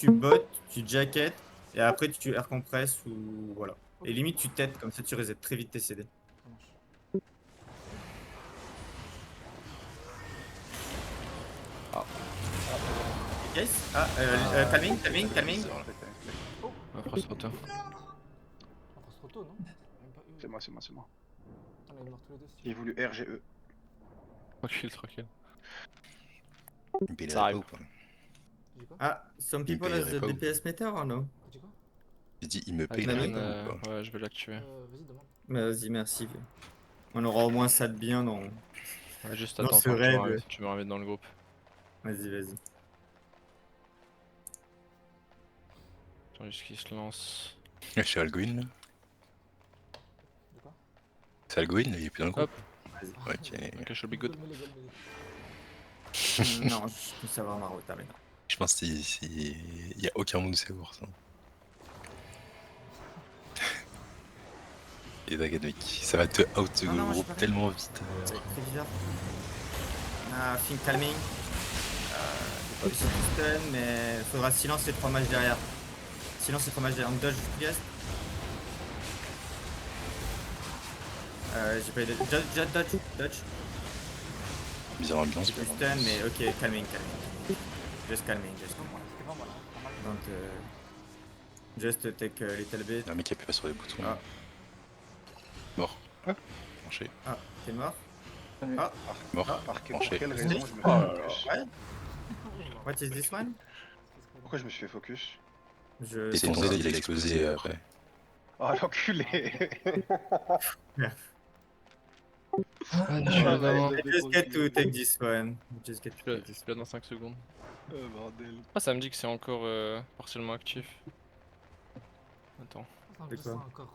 tu bottes, tu jacket, et après tu air compress ou voilà. Et limite tu têtes, comme ça tu reset très vite tes CD. Ça marche. Yes. Calming. On fera trop tôt. On passe trop tôt, non? Même pas eu. C'est moi. On est morts tous les deux. J'ai voulu RGE. Tranquille. Il Ça arrive. J'ai quoi? Ah, some people has payerait the pas ou? DPS meter or no? J'ai quoi? J'ai dit, il me Avec paye la la mine, ou pas? ouais, je vais l'activer. Vas-y, demande. Vas-y, merci. On aura au moins ça de bien dans... Ouais, juste dans attends, ce quand raid. tu me ravites dans le groupe. Vas-y. Attends juste qu'il se lance. Je suis Alguin là. De quoi? C'est Alguin, il est plus dans le groupe. Vas-y. Ok. Ok, should be good. Non, je peux savoir ma route, mais non. Je pense qu'il y a aucun monde c'est pour ça. Et t'inquiète mec, ça va te out Non, le j'ai groupe pas tellement vite. C'est très bizarre. Ah, think calming. J'ai pas aussi de stun, mais faudra silence et 3 matchs derrière. Silence et 3 matchs derrière. On dodge Fugast. J'ai pas eu de... Dodge. Bizarre ambiance. J'ai plus stun, mais ok, calming. Just calming. C'était pas mal, hein. Pas mal. Don't just take a little bit. Un mec qui appuie pas sur les boutons. Ah. Mort. Branché. Ah, t'es mort? Mort. Pour Branché. quelle raison je me fais focus? Ouais. What is this one? Pourquoi je me suis fait focus? Je... Et ton Z il a explosé après. Oh l'enculé. Évidemment. Just get to take this one. Just get to Je take this suis là dans 5 secondes. Oh bordel. Ah, ça me dit que c'est encore partiellement actif. Attends. Je C'est quoi? sens encore.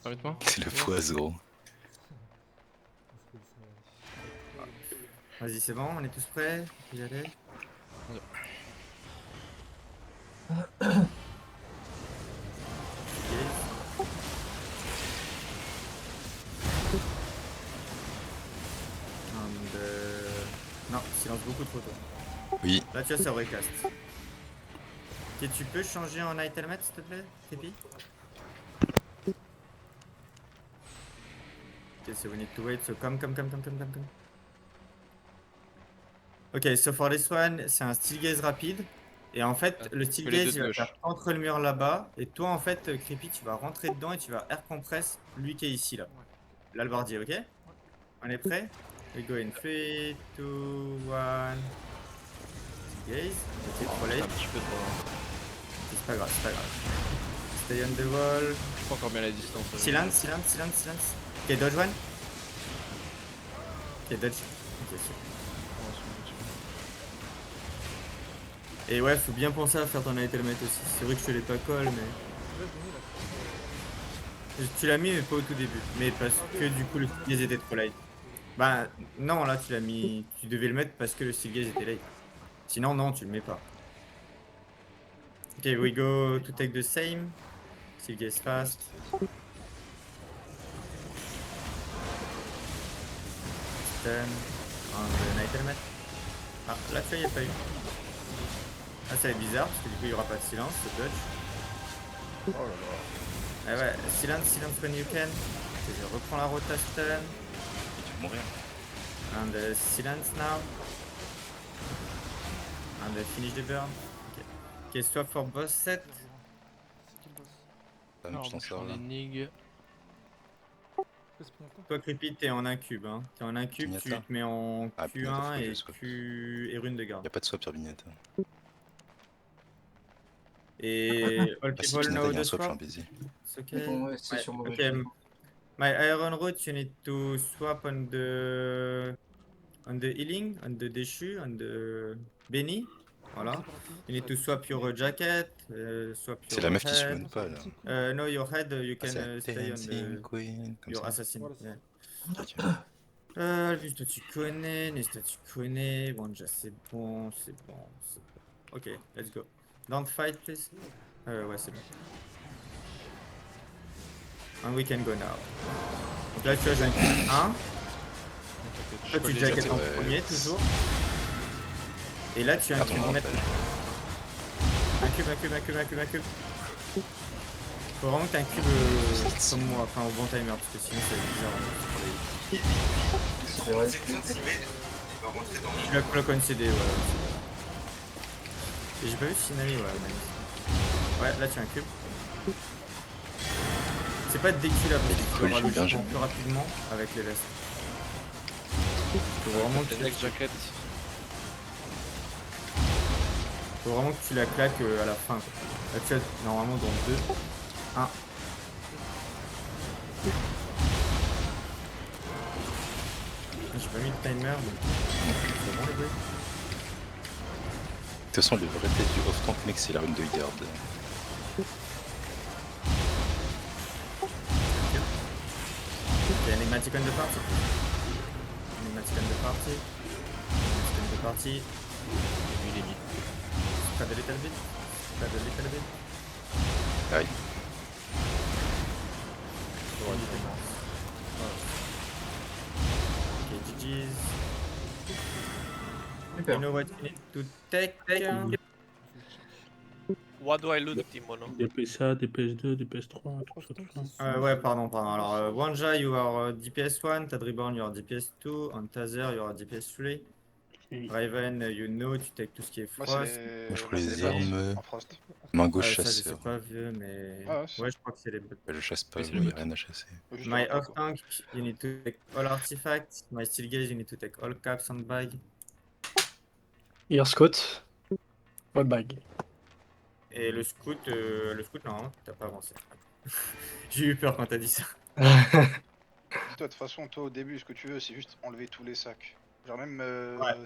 Invite-moi. C'est le poison. Vas-y, c'est bon, on est tous prêts? On peut y aller? Non, silence beaucoup trop tôt. Oui. Là, tu as ce recast. Ok, tu peux changer en itemate, s'il te plaît, Képi? Ok, so we need to wait, so come. Ok, so for this one, c'est un steel gaze rapide. Et en fait, le steel que les gaze, deux il va de faire entre le mur là-bas. Et toi, en fait, Creepy, tu vas rentrer dedans et tu vas air compress lui qui est ici, là. L'albardier, ok? On est prêt? We go in 3, 2, 1. Steel gaze. Ok, trop late. Un petit peu trop. C'est pas grave. Stay on the wall. Pas encore bien la distance. Silence. Ok, dodge one. Ok, dodge. Ok, sûr. Et ouais, faut bien penser à faire ton itemate aussi. C'est vrai que je te l'ai pas call, mais. Tu l'as mis, mais pas au tout début. Mais parce que du coup, le steel gaze était trop light. Bah, non, là, tu l'as mis. Tu devais le mettre parce que le steel gaze était light. Sinon, non, tu le mets pas. Ok, we go to take the same. Steel gaze fast. Stun. On itemate. Ah, là, tu vois, il n'y a pas eu. Ah, ça va être bizarre parce que du coup il n'y aura pas de silence, c'est dodge. Oh là là. Ah ouais, silence when you can. Ok, je reprends la rota stun. Tu vas mourir. And silence now. And finish the burn. Ok, swap for boss set. C'est qui le boss? Ah, mais je t'en sors en là. énigme. Toi Creepy, t'es en incube. Hein. T'es en incube, tu Pignata. te mets en Ah, Pignata, faut Q1 que je et swap. Q et rune de garde. Y'a pas de swap sur Vignette. Et all Ah si, people Pignata, know il y a un the swap, je suis swap. un baiser. It's okay. Ouais, c'est sur Ok. mauvais. My iron route, you need to swap on the healing, on the déchu, on the Benny. Voilà. You need to swap your jacket, swap your C'est la meuf qui head. summon pas là. No, your head, you Ah, can c'est la stay on Dancing the Queen, comme your ça. assassin. Voilà, Yeah. Ok. Juste tu connais, Nesta tu connais, Wanja c'est bon. Ok, let's go. Don't fight please. Ouais c'est bon. And we can go now. Donc là tu vois j'ai un kill 1. Toi tu jacket en premier toujours. Et là tu as un Attends, kill non, mettre. pas- Un un cube. Faut vraiment que t'aies un cube comme moi, enfin au bon timer, parce que sinon c'est bizarre. Je la cloque on CD, ouais. Et j'ai pas vu Sinami, ouais, nice. Ouais, là tu as un cube. C'est pas dès que tu l'as, parce que tu Cool, auras j'ai le bien jeu joué. plus rapidement avec les vestes. Faut vraiment que T'as tu next jacket. Faut vraiment que tu la claques à la fin. Quoi. Là, tu as normalement dans 2, 1. J'ai pas mis de timer, donc c'est bon les bruits. De toute façon, le vrai test du off-tank, mec, c'est la rune de Yard. Il y a un Enigmatic on the party. Enigmatic on the party. Enigmatic on the party. Lui, il est mis. Spread a little bit. Spread a little bit. Aïe. Ok, GG's. You know what you need to take. What do I loot, Timono? Des PSA, des PS2, des PS3, tout ça, tout ça. Ouais, pardon. Alors, Wanja, you are DPS 1, Tadriborn, you are DPS 2, on Tazer, you are DPS 3. Et Raven, you know, tu take tout ce qui est Moi, Frost. c'est les. Moi, je crois c'est les bottes armes. en Frost. Main Ouais, gauche ça, je sais chasseur. pas vieux, mais. Ah ouais, c'est Ouais, je crois que c'est les bots. Je chasse pas, Oui, c'est il le y a but. rien à chasser. Juste My le repos, off quoi. tank, you need to take all artifacts. My steel gaze, you need to take all caps and bag. Air Scout. Ouais, bag. Et le scout, non, t'as pas avancé. J'ai eu peur quand t'as dit ça. Dis-toi, de toute façon, toi au début, ce que tu veux, c'est juste enlever tous les sacs. Genre, même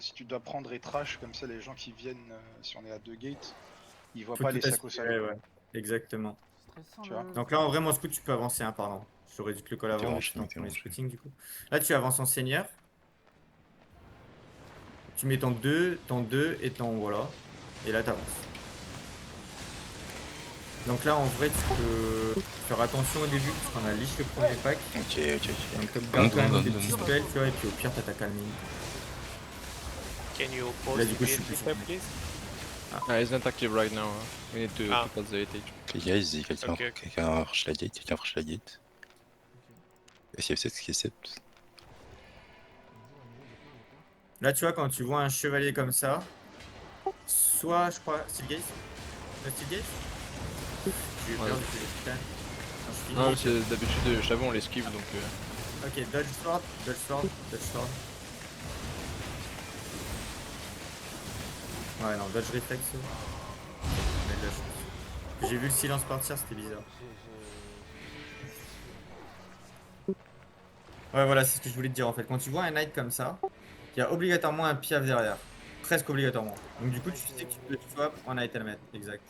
si tu dois prendre et trash, comme ça, les gens qui viennent, si on est à 2 gates, ils voient Faut pas tout les sacs au aspirer, sol. ouais. Exactement. Stressant, Tu vois. le- Donc là, en vrai, mon scout, tu peux avancer, hein, pardon. J'aurais dû te le coller T'es avant, mais rangé, j'étais en t'es premier rangé. scouting du coup. Là, tu avances en seigneur. Tu mets ton 2 et ton voilà. Et là, t'avances. Donc là, en vrai, tu peux faire attention au début, parce qu'on a leash le premier pack. Ok. Donc, tu gardes quand même Donne, des donne, petits donne. spells, tu vois, et puis au pire, t'as ta calming. Can you Là, pause du coup, je suis immediately, plus please? Ah, he's not active right now. We need to Ah. pass the ATH. Les guys, quelqu'un Ok. rush la gate, quelqu'un rush la gate. SF7, ce qui est 7. Là, tu vois, quand tu vois un chevalier comme ça, soit, je crois, Steel Gaze. Le Steel Gaze. J'ai eu peur Ouais. du putain. Non, je finis. Non, c'est d'habitude, je t'avoue, on l'esquive donc. Ok, dodge sword. Ouais, non, dodge réflexe. Mais de la chance. J'ai vu le silence partir, c'était bizarre. Ouais, voilà, c'est ce que je voulais te dire en fait. Quand tu vois un knight comme ça, il y a obligatoirement un piaf derrière. Presque obligatoirement. Donc, du coup, tu sais que tu peux le swap en knight helmet. Exact.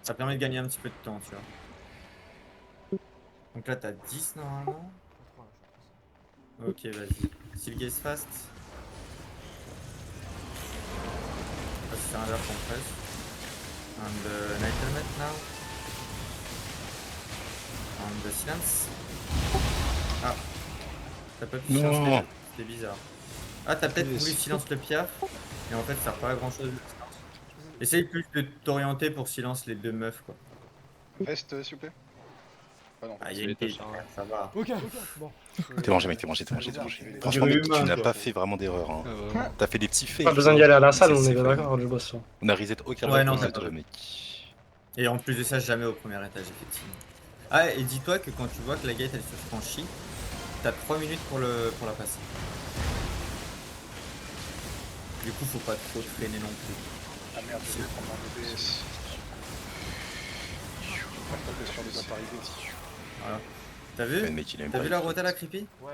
Ça permet de gagner un petit peu de temps, tu vois. Donc là, t'as 10 normalement. Ok, vas-y. Steel gaze fast. Ah, c'est un verre qu'on presse. And night helmet now. And silence. Ah. T'as pas pu Non. silence, c'était bizarre. Ah, t'as peut-être voulu silence le piaf. Et en fait, ça sert pas à grand chose. Essaye plus de t'orienter pour silence les deux meufs, quoi. Veste, s'il vous plaît. Ah non. Ah, il y a C'est une les tête, tâches, hein. ça va. Ok, bon. T'es rangé, mec, t'es rangé. Ouais. Franchement, mec, humain, tu n'as quoi. pas fait vraiment d'erreur. Hein. T'as fait des petits faits. Pas besoin d'y aller à la salle, on C'est est fait. d'accord, le boss. On a reset aucun Ouais, ouais, non, de t'as toi, pas- mec. Et en plus de ça, jamais au premier étage, effectivement. Ah, et dis-toi que quand tu vois que la gate elle se franchit, t'as 3 minutes pour la passer. Du coup, faut pas trop traîner non plus. Ah merde, je vais prendre un DPS. Pas sur les appareils. Voilà. T'as Le vu mec, il aime T'as pas vu les la trucs. rota la creepy Ouais,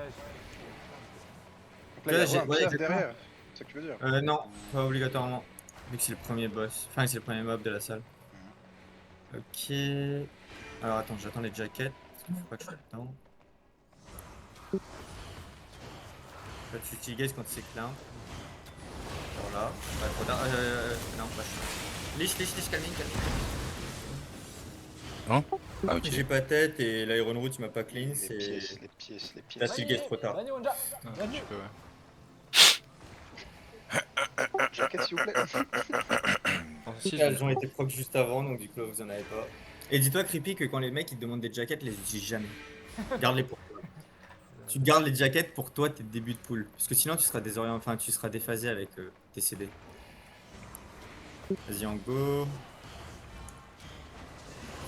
Donc là, il y a j'ai- un ouais, piaf exactement. derrière. C'est ça que tu veux dire. Non, pas obligatoirement. Vu que c'est le premier boss. Enfin, c'est le premier mob de la salle. Ok. Alors attends, j'attends les jackets. Faut pas que je sois dedans. Là, tu utilises quand c'est clin. Voilà. Pas trop tard. Non, pas chaud. Lich, calming. Ah, ok. J'ai pas tête et l'Iron Root il m'a pas clean. Les C'est. pièces. T'as Steel Gaze trop tard. Rani Wanja. Ah, tu peux, ouais. Jacket, s'il vous plaît. Enfin, si, Elles ont été proc juste avant, donc du coup, vous en avez pas. Et dis-toi, Creepy, que quand les mecs ils te demandent des jackets, les utilise jamais. Garde-les pour toi. Tu gardes les jackets pour toi, tes débuts de pool. Parce que sinon, tu seras désorienté, enfin, tu seras déphasé avec tes CD. Vas-y, en go.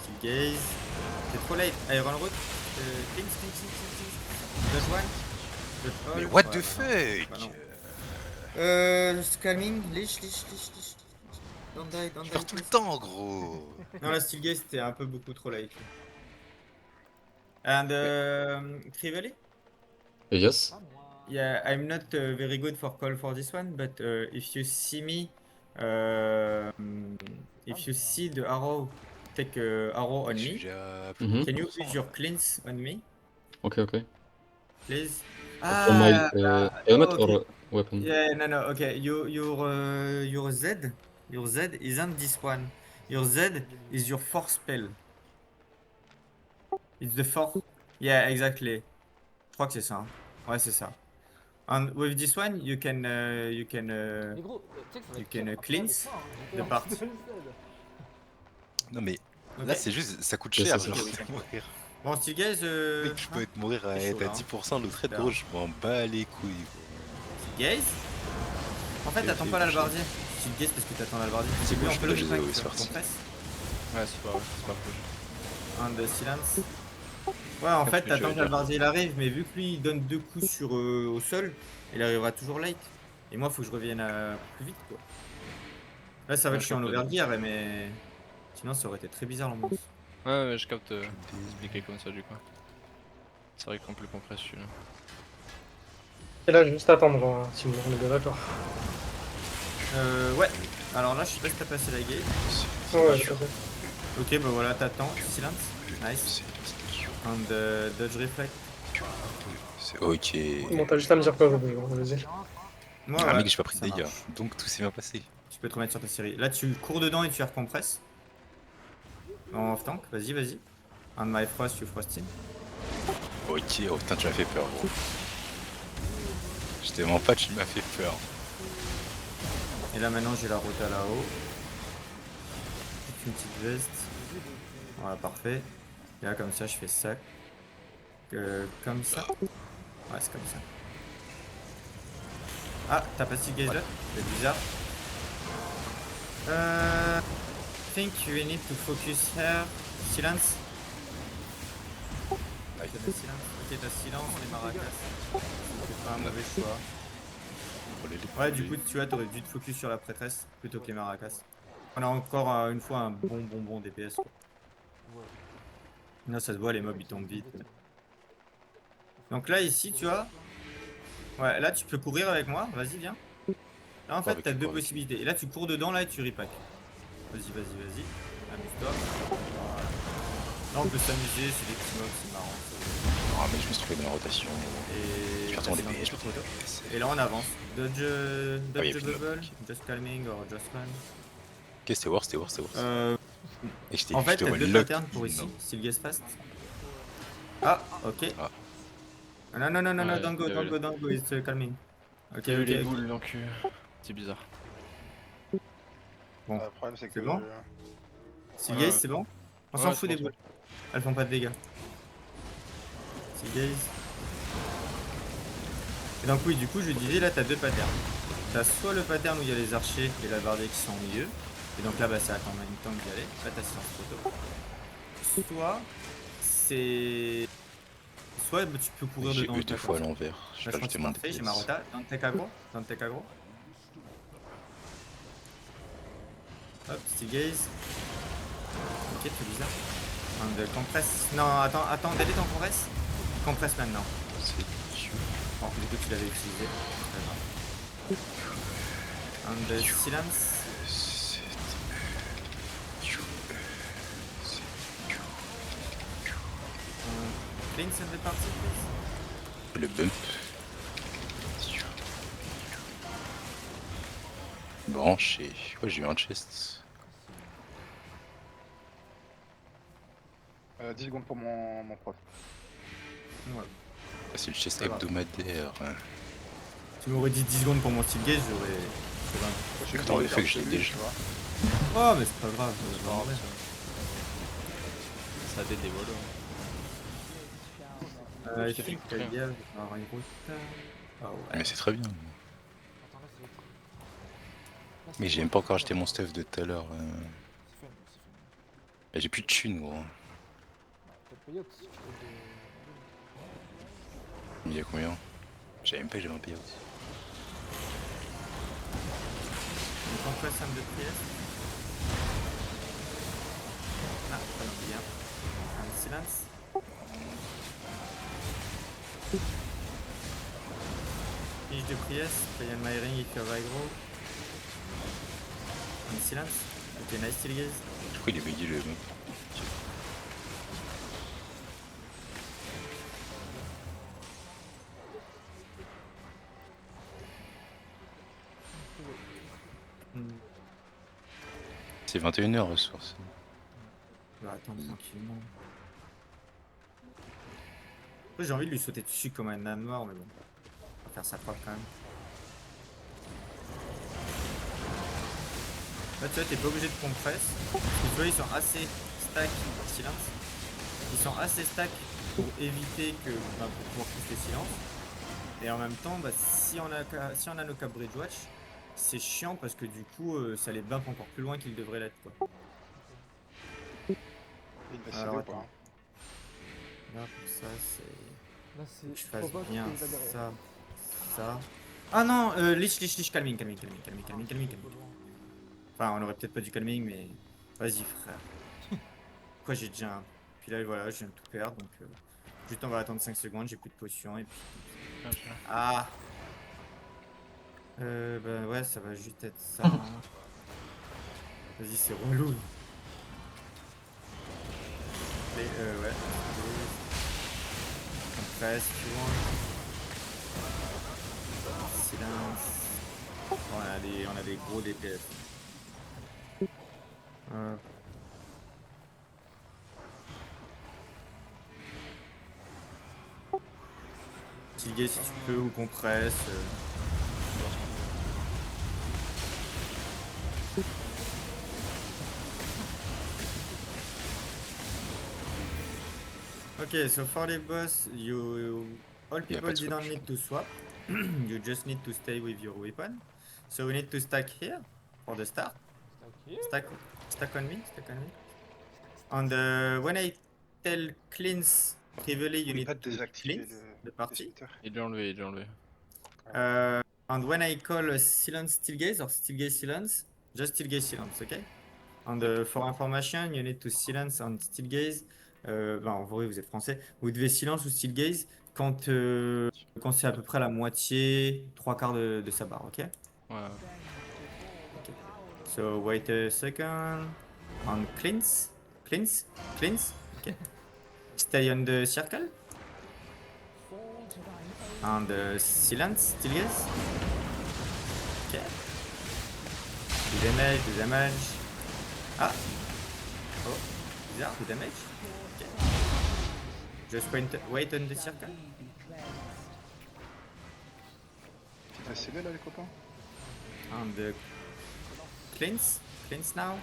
Kill gaze. T'es trop late. Iron Road. Clean. Dodge one. Dodge all. Mais what Ouais, the bah non. fuck? Scamming. Leash. Don't die. Je perds tout le temps, gros. Non, la Steel Gaze, c'était un peu beaucoup trop late. And Crively? Yes. Pas moi. Yeah, I'm not very good for call for this one, but if you see me, if you see the arrow, take arrow on me. Mhm. Can you use your cleanse on me, Okay. please? For my helmet okay. or weapon? Yeah, no, okay. Your Z isn't this one. Your Z is your fourth spell. It's the fourth. Yeah, exactly. Je crois que c'est ça. Hein. Ouais, c'est ça. And with this one, you can Mais gros, tu sais que ça va you être can pire cleanse après avec the ça, hein. part. Non mais Ok. là c'est juste, ça coûte Ouais, cher c'est genre ça. de mourir. Bon, Steel Gaze, Mec, je peux être mourir à c'est chaud, être à là, 10% le trait de Super. gauche, je m'en bats les couilles. Gros. Steel Gaze. En fait, Ok, t'attends ok, pas ok. l'albardier. Steel Gaze parce que t'attends l'albardier. C'est Lui, bon, on je peut suis le là, repack, c'est tu vois, parti. compresse. Ouais, c'est pas rouge. And silence. Ouais, en fait, que tu t'attends vas que dire. l'albardier il arrive, mais vu que lui il donne 2 coups sur, au sol, il arrivera toujours late. Et moi, faut que je revienne plus vite, quoi. Là, ça va Ouais, que je je suis en capte, overgear, mais sinon, ça aurait été très bizarre l'ambiance. Ouais, mais je capte expliquer comme ça du coup. C'est vrai qu'on peut le compresse celui-là. Et là, juste attendre, Simon, on est bien d'accord. Ouais. Alors là, je sais pas si t'as passé la gate. Ouais, je sais. Ok, bah voilà, t'attends. Silence. Nice. And dodge reflect. C'est ok. Bon, t'as juste à me dire quoi, vas-y. Ouais, Ah ouais, mec, j'ai pas pris de ça dégâts, marche. donc tout s'est bien passé. Tu peux te remettre sur ta série. Là, tu cours dedans et tu recompresses. En off tank, vas-y. And my frost, you frost in. Ok, oh putain, tu m'as fait peur, gros. Je te mens pas, tu m'as fait peur. Et là, maintenant, j'ai la rota là-haut. Une petite veste. Voilà, parfait. Et là, comme ça, je fais ça. Comme ça. Ouais, c'est comme ça. Ah, t'as pas Steel Gaze là? C'est bizarre. Think you need to focus here. Silence. Aïe. T'as silence. Ok, t'as silence, les maracas. C'est pas un mauvais choix. Ouais, du coup, tu vois, t'aurais dû te focus sur la prêtresse plutôt que les maracas. On a encore une fois un bon DPS. Quoi. Là, ça se voit, les mobs ils tombent vite. Donc là, ici, tu vois. Ouais, là, tu peux courir avec moi. Vas-y, viens. Là, en fait, Avec t'as quoi, deux avec possibilités. Et là, tu cours dedans, là, et tu repack. Vas-y. Amuse-toi. Voilà. Là, on peut s'amuser, c'est des petits mobs, c'est marrant. Ah mais je me suis trompé dans la rotation. Et... Je perds ton DPS, je perds ton moto. DPS. Et là, on avance. Dodge Ah, y a the plus de bubble, mob. just calming or just run. Ok, c'était worse. Et je t'ai En je fait, te t'as vois deux lock patterns pour in. ici. Steel Gaze fast. Ah, ok. Ah. Non, Ouais, don't go, it's calming. Ok, T'as eu les ok. boules donc c'est bizarre. Bon, Le problème, c'est que. c'est bon Steel Ouais, Gaze, ouais. c'est bon On Ouais, s'en c'est fout bon, des c'est boules. Elles font pas de dégâts. Steel Gaze. Et donc oui, du coup, je disais, là, t'as deux patterns. T'as soit le pattern où il y a les archers et la bardée qui sont au milieu. Et donc là, bah, c'est attendre une temps d'y aller. Là, t'as silence photo. Soit, c'est... Soit bah, tu peux courir J'ai dedans. eu deux fois à l'envers. Je Là, vais je pense que rajouter c'est mon parfait, j'ai DPS. ma rota. Don't take aggro. Hop, Steel Gaze. Ok, c'est bizarre. And compresse. Non, attends, delete en compresse. Compresse maintenant. C'est chaud. Bon, du coup, tu l'avais utilisé. C'est pas grave. And silence. Clean cette des parties, please. Le bump. Branché. Ouais, j'ai eu un chest. 10 secondes pour mon prof. Ouais. Ah, c'est le chest Ça va. hebdomadaire. Hein. Tu m'aurais dit 10 secondes pour mon Steel Gaze, c'est bon. Attends, le fait que j'ai Lui, déjà. tu vois. Oh, mais c'est pas grave. C'est pas grave, ça a des dévoiles. I Je t'ai think fait I have our route. Ah ouais. Mais c'est très bien. Attends, là, c'est. Là, Mais c'est j'ai même quoi pas encore acheté mon stuff de tout à l'heure. C'est fun, c'est fun. Et j'ai plus de thunes, gros. T'as payé aussi, tu peux Il y a combien? J'avais même pas que j'avais un payout. On prend quoi, Sam de Trieste? Ah, pas non bien. Un silence. Fiche de Priest, Payan my ring if you're aggro. Un silence. Ok, nice still gaze. Du coup, il est bugué le mec. Hmm. C'est 21h ressources. On va attendre tranquillement. Après, j'ai envie de lui sauter dessus comme un âne mort, mais bon. On va faire sa preuve quand même. Là, tu vois, t'es pas obligé de compresse. Parce que tu vois, ils sont assez stack. Silence. Ils sont assez stack pour éviter que. Bah, pour pouvoir pousser silence. Et en même temps, bah, si on a nos cap bridge watch, c'est chiant parce que du coup, ça les bump encore plus loin qu'ils devraient l'être, quoi. Il va Alors, céder ou attends. pas? Là, pour ça, c'est. Là, Faut que je c'est. fasse Provoque bien et va derrière. ça. Ah non, lich, calming. Enfin, on aurait peut-être pas du calming, mais vas-y, frère. Pourquoi j'ai déjà un. Puis là, voilà, je viens de tout perdre, donc juste on va attendre 5 secondes, j'ai plus de potion, et puis. Ah! Bah ouais, ça va juste être ça. Hein. Vas-y, c'est relou. Mais ouais. Compresse, tu vois. Silence. Oh, on a des gros DPS. Tiguer si tu peux ou compresse. Okay, so for the boss, all Yeah, people that's didn't what- need to swap. You just need to stay with your weapon. So we need to stack here for the start. Stack on me. And when I tell cleanse privily, you N'oublie need pas de to désactiver cleanse the le party. splitter. Il l'a enlevé, il l'a enlevé. And when I call silence still gaze or still gaze silence, just still gaze silence, okay? And for information, you need to silence and still gaze. Ben, en vrai, vous êtes français. Vous devez silence ou still gaze quand, quand c'est à peu près la moitié, 3/4 de sa barre, ok? Ouais. Okay. So wait a second. And cleanse. Okay. Stay on the circle. And silence, still gaze. Okay. Do damage. Ah. Oh, bizarre, do damage. Okay. Just wait on the circle. Tu t'as cédé là les copains? And cleanse now.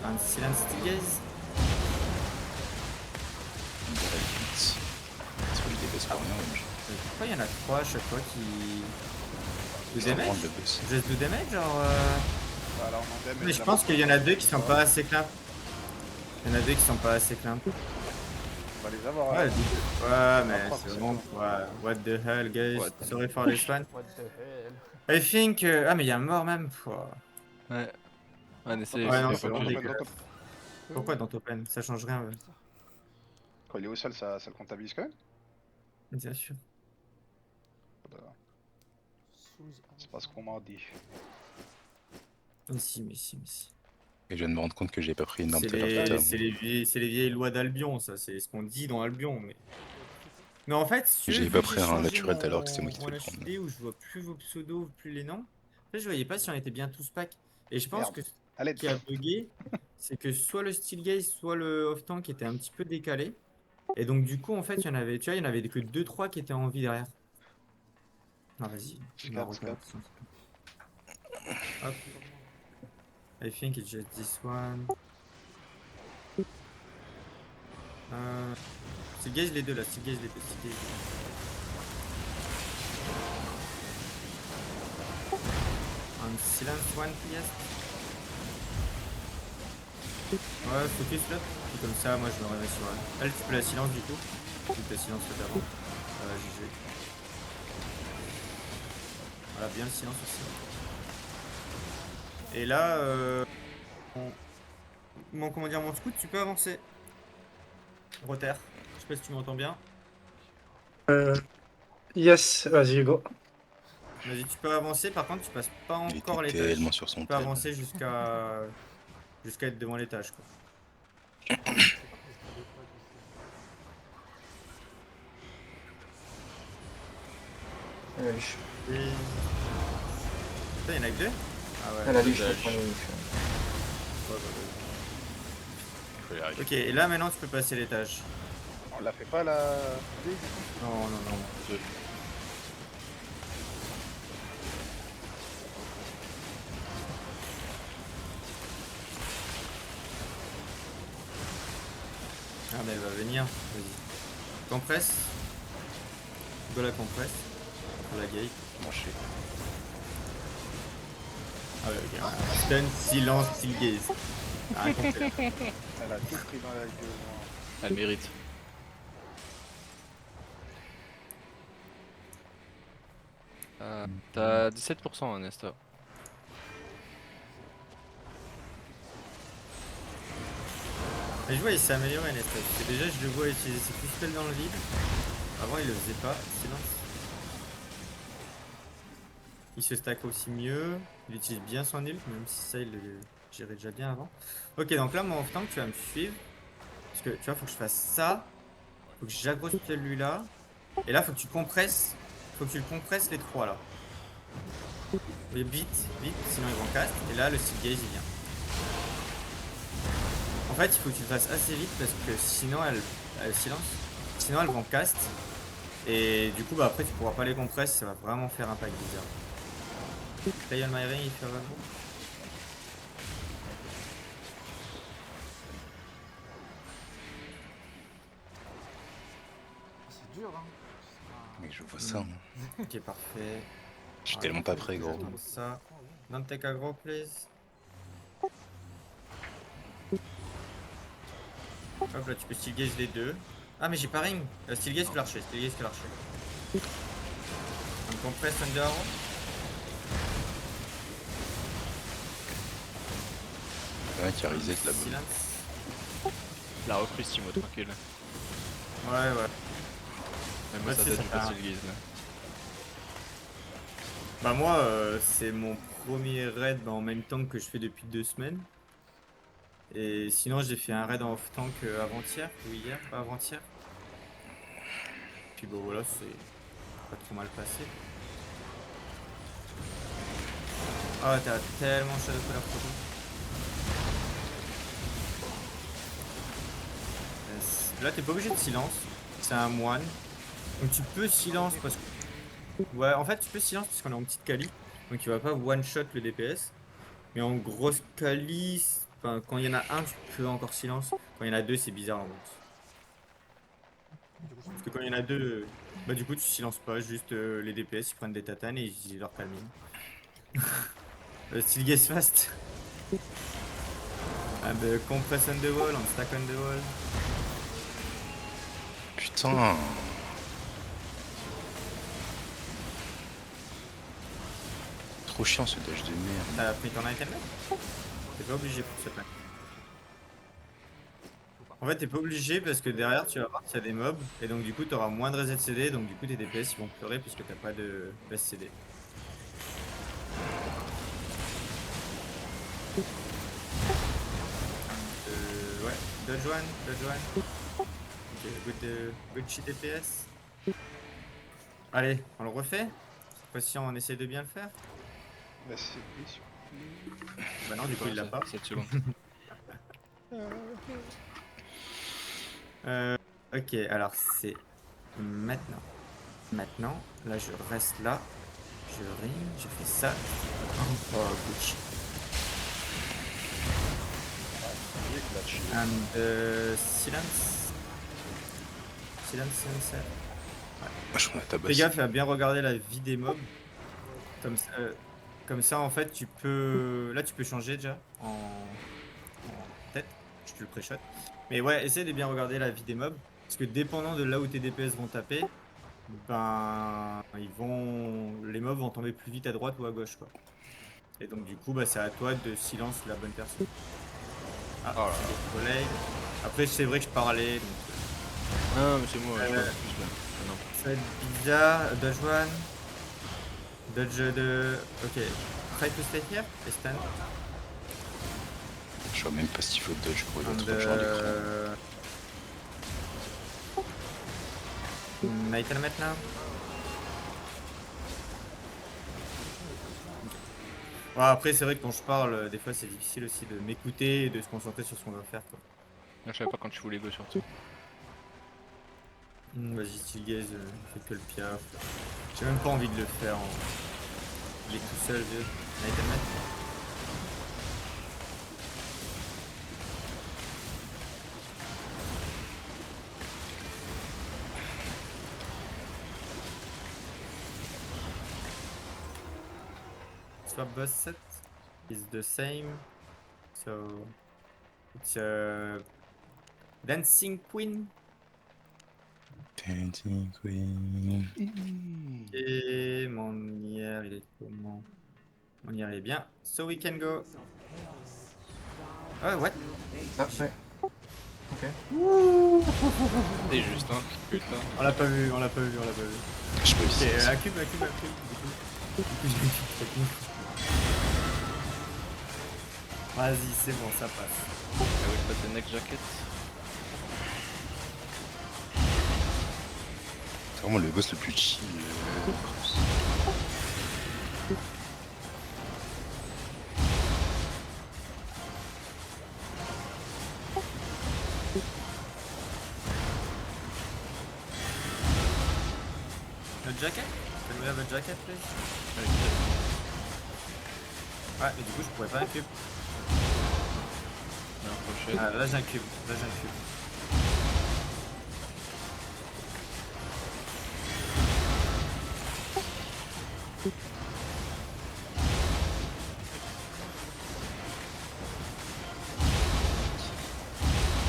And silence still gaze. C'est lui des boss pour rien, même. Pourquoi il y en a 3 à chaque fois qui. Do Ça va damage? prendre le boss. Just do damage genre. Voilà, on en damage. Mais je pense qu'il y en a 2 qui sont pas assez clairs. Il y en a 2 qui sont pas assez clairs. On va les avoir. Ouais, hein. mais Apprendre, c'est c'est bon. bon. Ouais, what the hell, guys. What the Sorry for this one. What the hell? I think. Ah, mais il y a un mort même. Pouah. Ouais. On essaie. Ouais, non, c'est c'est pas vraiment cool. dégueulasse. Pourquoi dans Topen? Ça change rien, ouais. Quand il est au sol, ça le comptabilise quand même? Bien sûr. C'est pas ce qu'on m'a dit. Mais si. Et je viens de me rendre compte que j'ai pas pris une arme C'est tout à l'heure, putain. les vieilles lois d'Albion, ça. C'est ce qu'on dit dans Albion, mais en fait, si tu veux, J'ai vu pas que pris j'ai un changé naturel tout à l'heure, que c'est moi qui mon devais le prendre. HD où je vois plus vos pseudos, plus les noms. En fait, je voyais pas si on était bien tous pack. Et je pense Merde. que Allez, ce qui a bugué, c'est que soit le steel gaze, soit le off tank était un petit peu décalé. Et donc du coup, en fait, il y en avait que 2-3 qui étaient en vie derrière. Non, vas-y. C'est Non, quatre, c'est regarde. Hop. I think it's just this one. Steel Gaze les deux là, Steel Gaze les deux, Steel Gaze. Un silence one, yes. Ouais, focus là. Et comme ça, moi je me remets sur elle. Elle, tu peux la silence du coup. Tu peux la silence là d'avant. GG. Voilà, bien le silence aussi. Et là, comment dire, mon scout, tu peux avancer. Roter. Je sais pas si tu m'entends bien. Yes, vas-y, go. Vas-y, tu peux avancer. Par contre, tu passes pas Il encore était l'étage. tellement sur son Tu peux tel. avancer jusqu'à être devant l'étage, quoi. Putain, y'en a que deux? Ah ouais. Elle a dit, je je Faut y arriver. Ok, et là maintenant tu peux passer l'étage. On la fait pas la... Non, non, non. Ah mais elle va venir, vas-y. Compresse. Go la compresse. Go la gate. Branché. Ah ouais, ok. Stun, silence, steel gaze. Ah, complet. Elle a tout pris dans la gueule. Elle mérite. T'as 17% Nesta. Mais je vois il s'est amélioré Nesta. Parce que déjà je le vois utiliser ses plus spells dans le vide. Avant il le faisait pas, silence. Il se stack aussi mieux. Il utilise bien son ult, même si ça il le gérait déjà bien avant. Ok, donc là mon off-tank tu vas me suivre. Parce que tu vois, faut que je fasse ça. Faut que j'aggro celui-là. Et là faut que tu compresses. Faut que tu le compresses les trois là. Et vite, vite, sinon ils vont cast. Et là le steel gaze il vient. En fait il faut que tu le fasses assez vite parce que sinon elle silence. Sinon elles vont cast. Et du coup bah après tu pourras pas les compresser, ça va vraiment faire un pack bizarre. Play on my ring if you're available. C'est dur, hein. Mais je vois ça, moi. Ok parfait. Je suis tellement pas prêt, gros. J'attends ça. Don't take aggro please. Hop là tu peux steel gaze les deux. Ah mais j'ai pas ring. Steel gaze que l'archer, steel gaze que l'archer. On compresse under arrow. Il y en a un qui a reset là-bas. Silence. La reprise Timo, tranquille. Ouais ouais. Même moi Ouais, ça c'est donne ça. une petite guise là. Bah moi c'est mon premier raid en même temps que je fais depuis 2 semaines. Et sinon j'ai fait un raid en off-tank avant-hier ou hier, pas avant-hier. Puis bon voilà c'est pas trop mal passé. Ah t'as tellement Shadow Color photo. Là t'es pas obligé de silence, c'est un moine. Donc tu peux silence parce que... Ouais en fait tu peux silence parce qu'on est en petite quali. Donc il va pas one shot le DPS. Mais en grosse quali, enfin, quand il y en a un tu peux encore silence. Quand il y en a deux c'est bizarre en fait. Parce que quand il y en a deux, bah du coup tu silences pas, juste les DPS ils prennent des tatanes et ils leur calment. Steel gaze fast. Ah bah compress on the wall, on stack on the wall. Putain. Trop chiant ce dash de merde. T'as pris ton item là? T'es pas obligé pour ce pack. En fait t'es pas obligé parce que derrière tu vas voir qu'il y a des mobs et donc du coup t'auras moins de reset CD donc du coup tes DPS ils vont pleurer puisque t'as pas de base CD. Ouais, dodge one, dodge one. Ok, good shit DPS. Allez, on le refait? Cette fois-ci on essaie de bien le faire? Bah c'est oui, sur- Bah non du coup il l'a pas. 7 secondes. Ok, alors c'est maintenant. Maintenant, là je reste là. Je ring, je fais ça. Oh, Gucci. And silence. Silence. Moi, je prends la Fais tabasse. gaffe à bien regarder la vie des mobs. Comme ça, en fait, tu peux. Là, tu peux changer déjà en tête. Je te le pré-shot. Mais ouais, essaie de bien regarder la vie des mobs. Parce que dépendant de là où tes DPS vont taper, ben. Les mobs vont tomber plus vite à droite ou à gauche, quoi. Et donc, du coup, bah, c'est à toi de silence la bonne personne. Ah, Oh là c'est des collègues. Après, c'est vrai que je parlais. Donc... Ah, mais c'est moi, je Euh, vois plus là. Ah, non. Ça va être bizarre. Dodge one. Dodge de. Ok. Try to stay here. Et stand. Je vois même pas s'il faut dodge pour And, l'autre genre d'écran. Night Helmet now. Ouais, après, c'est vrai que quand je parle, des fois, c'est difficile aussi de m'écouter et de se concentrer sur ce qu'on va faire, quoi. Je savais pas quand tu voulais go surtout. Vas-y, Steel Gaze, fais que le piaf. J'ai même pas envie de le faire. Il est tout seul, vieux. Night Helmet. Swap boss set is the same. So it's a Dancing Queen. Dancing Queen. Et mon IR, il est comment? Mon IR est bien. So we can go. Oh, what? Ah, ouais. C'est juste, hein. Putain. On l'a pas vu. Je peux Ok, ici. la cube. Du coup, j'ai une cube, c'est cool. Vas-y, c'est bon, ça passe. Ah oui, pas de next jacket. C'est vraiment le boss le plus chill. Le jacket? Can we have a jacket, please? Ouais, mais du coup, je pourrais pas un cube. La prochaine. Ah, là, j'ai un cube.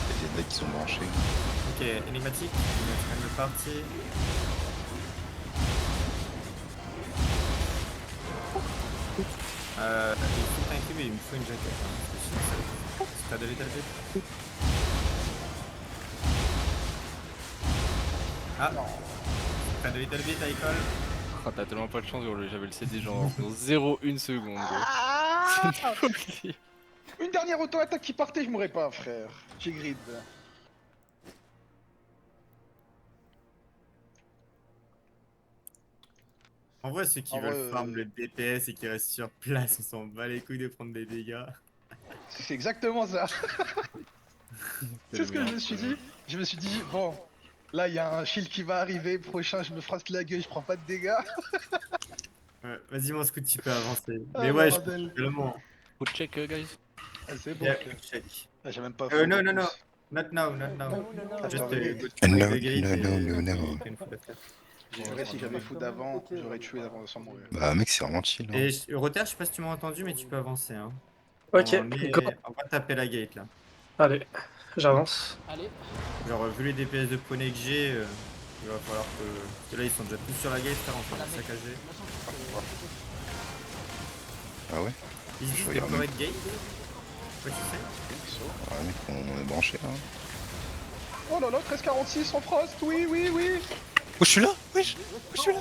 Il y a des decks qui sont branchés. Ok, énigmatique. On est parti. Il faut un cube et il me faut une jacket. Hein, parce que sinon, c'est pas de little bit. Ah non. Pas de little bit, Icole. Ah, t'as tellement pas de chance, gros, j'avais le CD genre dans 0,1 seconde, gros. C'est pas possible. Une dernière auto-attaque qui partait, je mourrais pas, frère. J'ai grid. En vrai, ceux qui En veulent vrai, farm le DPS et qui restent sur place, on s'en bat les couilles de prendre des dégâts. C'est exactement ça. C'est ce que je me suis dit. Je me suis dit, bon, là il y a un shield qui va arriver, prochain je me frappe la gueule, je prends pas de dégâts. Ouais, vas-y, mon scout, tu peux avancer. Ah, Mais ouais, je bordel. vraiment. Faut check, guys. Ah, c'est bon. Yeah, Ok. check. Ah, j'ai même pas Non, en non, plus. non. Not now. Just Attends, go mais- to No, break the gate no, et- no, no. you can foot after. J'ai juré si j'avais foot d'avant, j'aurais tué avant sans mourir. Bah, mec, c'est vraiment chill. Hein. Et Rotter, je sais pas si tu m'as entendu, mais tu peux avancer. Hein. Ok, go. On va taper la gate là. Allez, j'avance. Allez. Genre, vu les DPS de poney que j'ai, il va falloir que. Parce que là, ils sont déjà tous sur la gate, frère, on peut les saccager. Ah ouais? Is this Je the regarde correct gate? What you say? Ouais, mec, on est branché là. Oh là là, 1346 en frost, oui, oui, oui. Oh, je suis là! Wesh! Je suis là!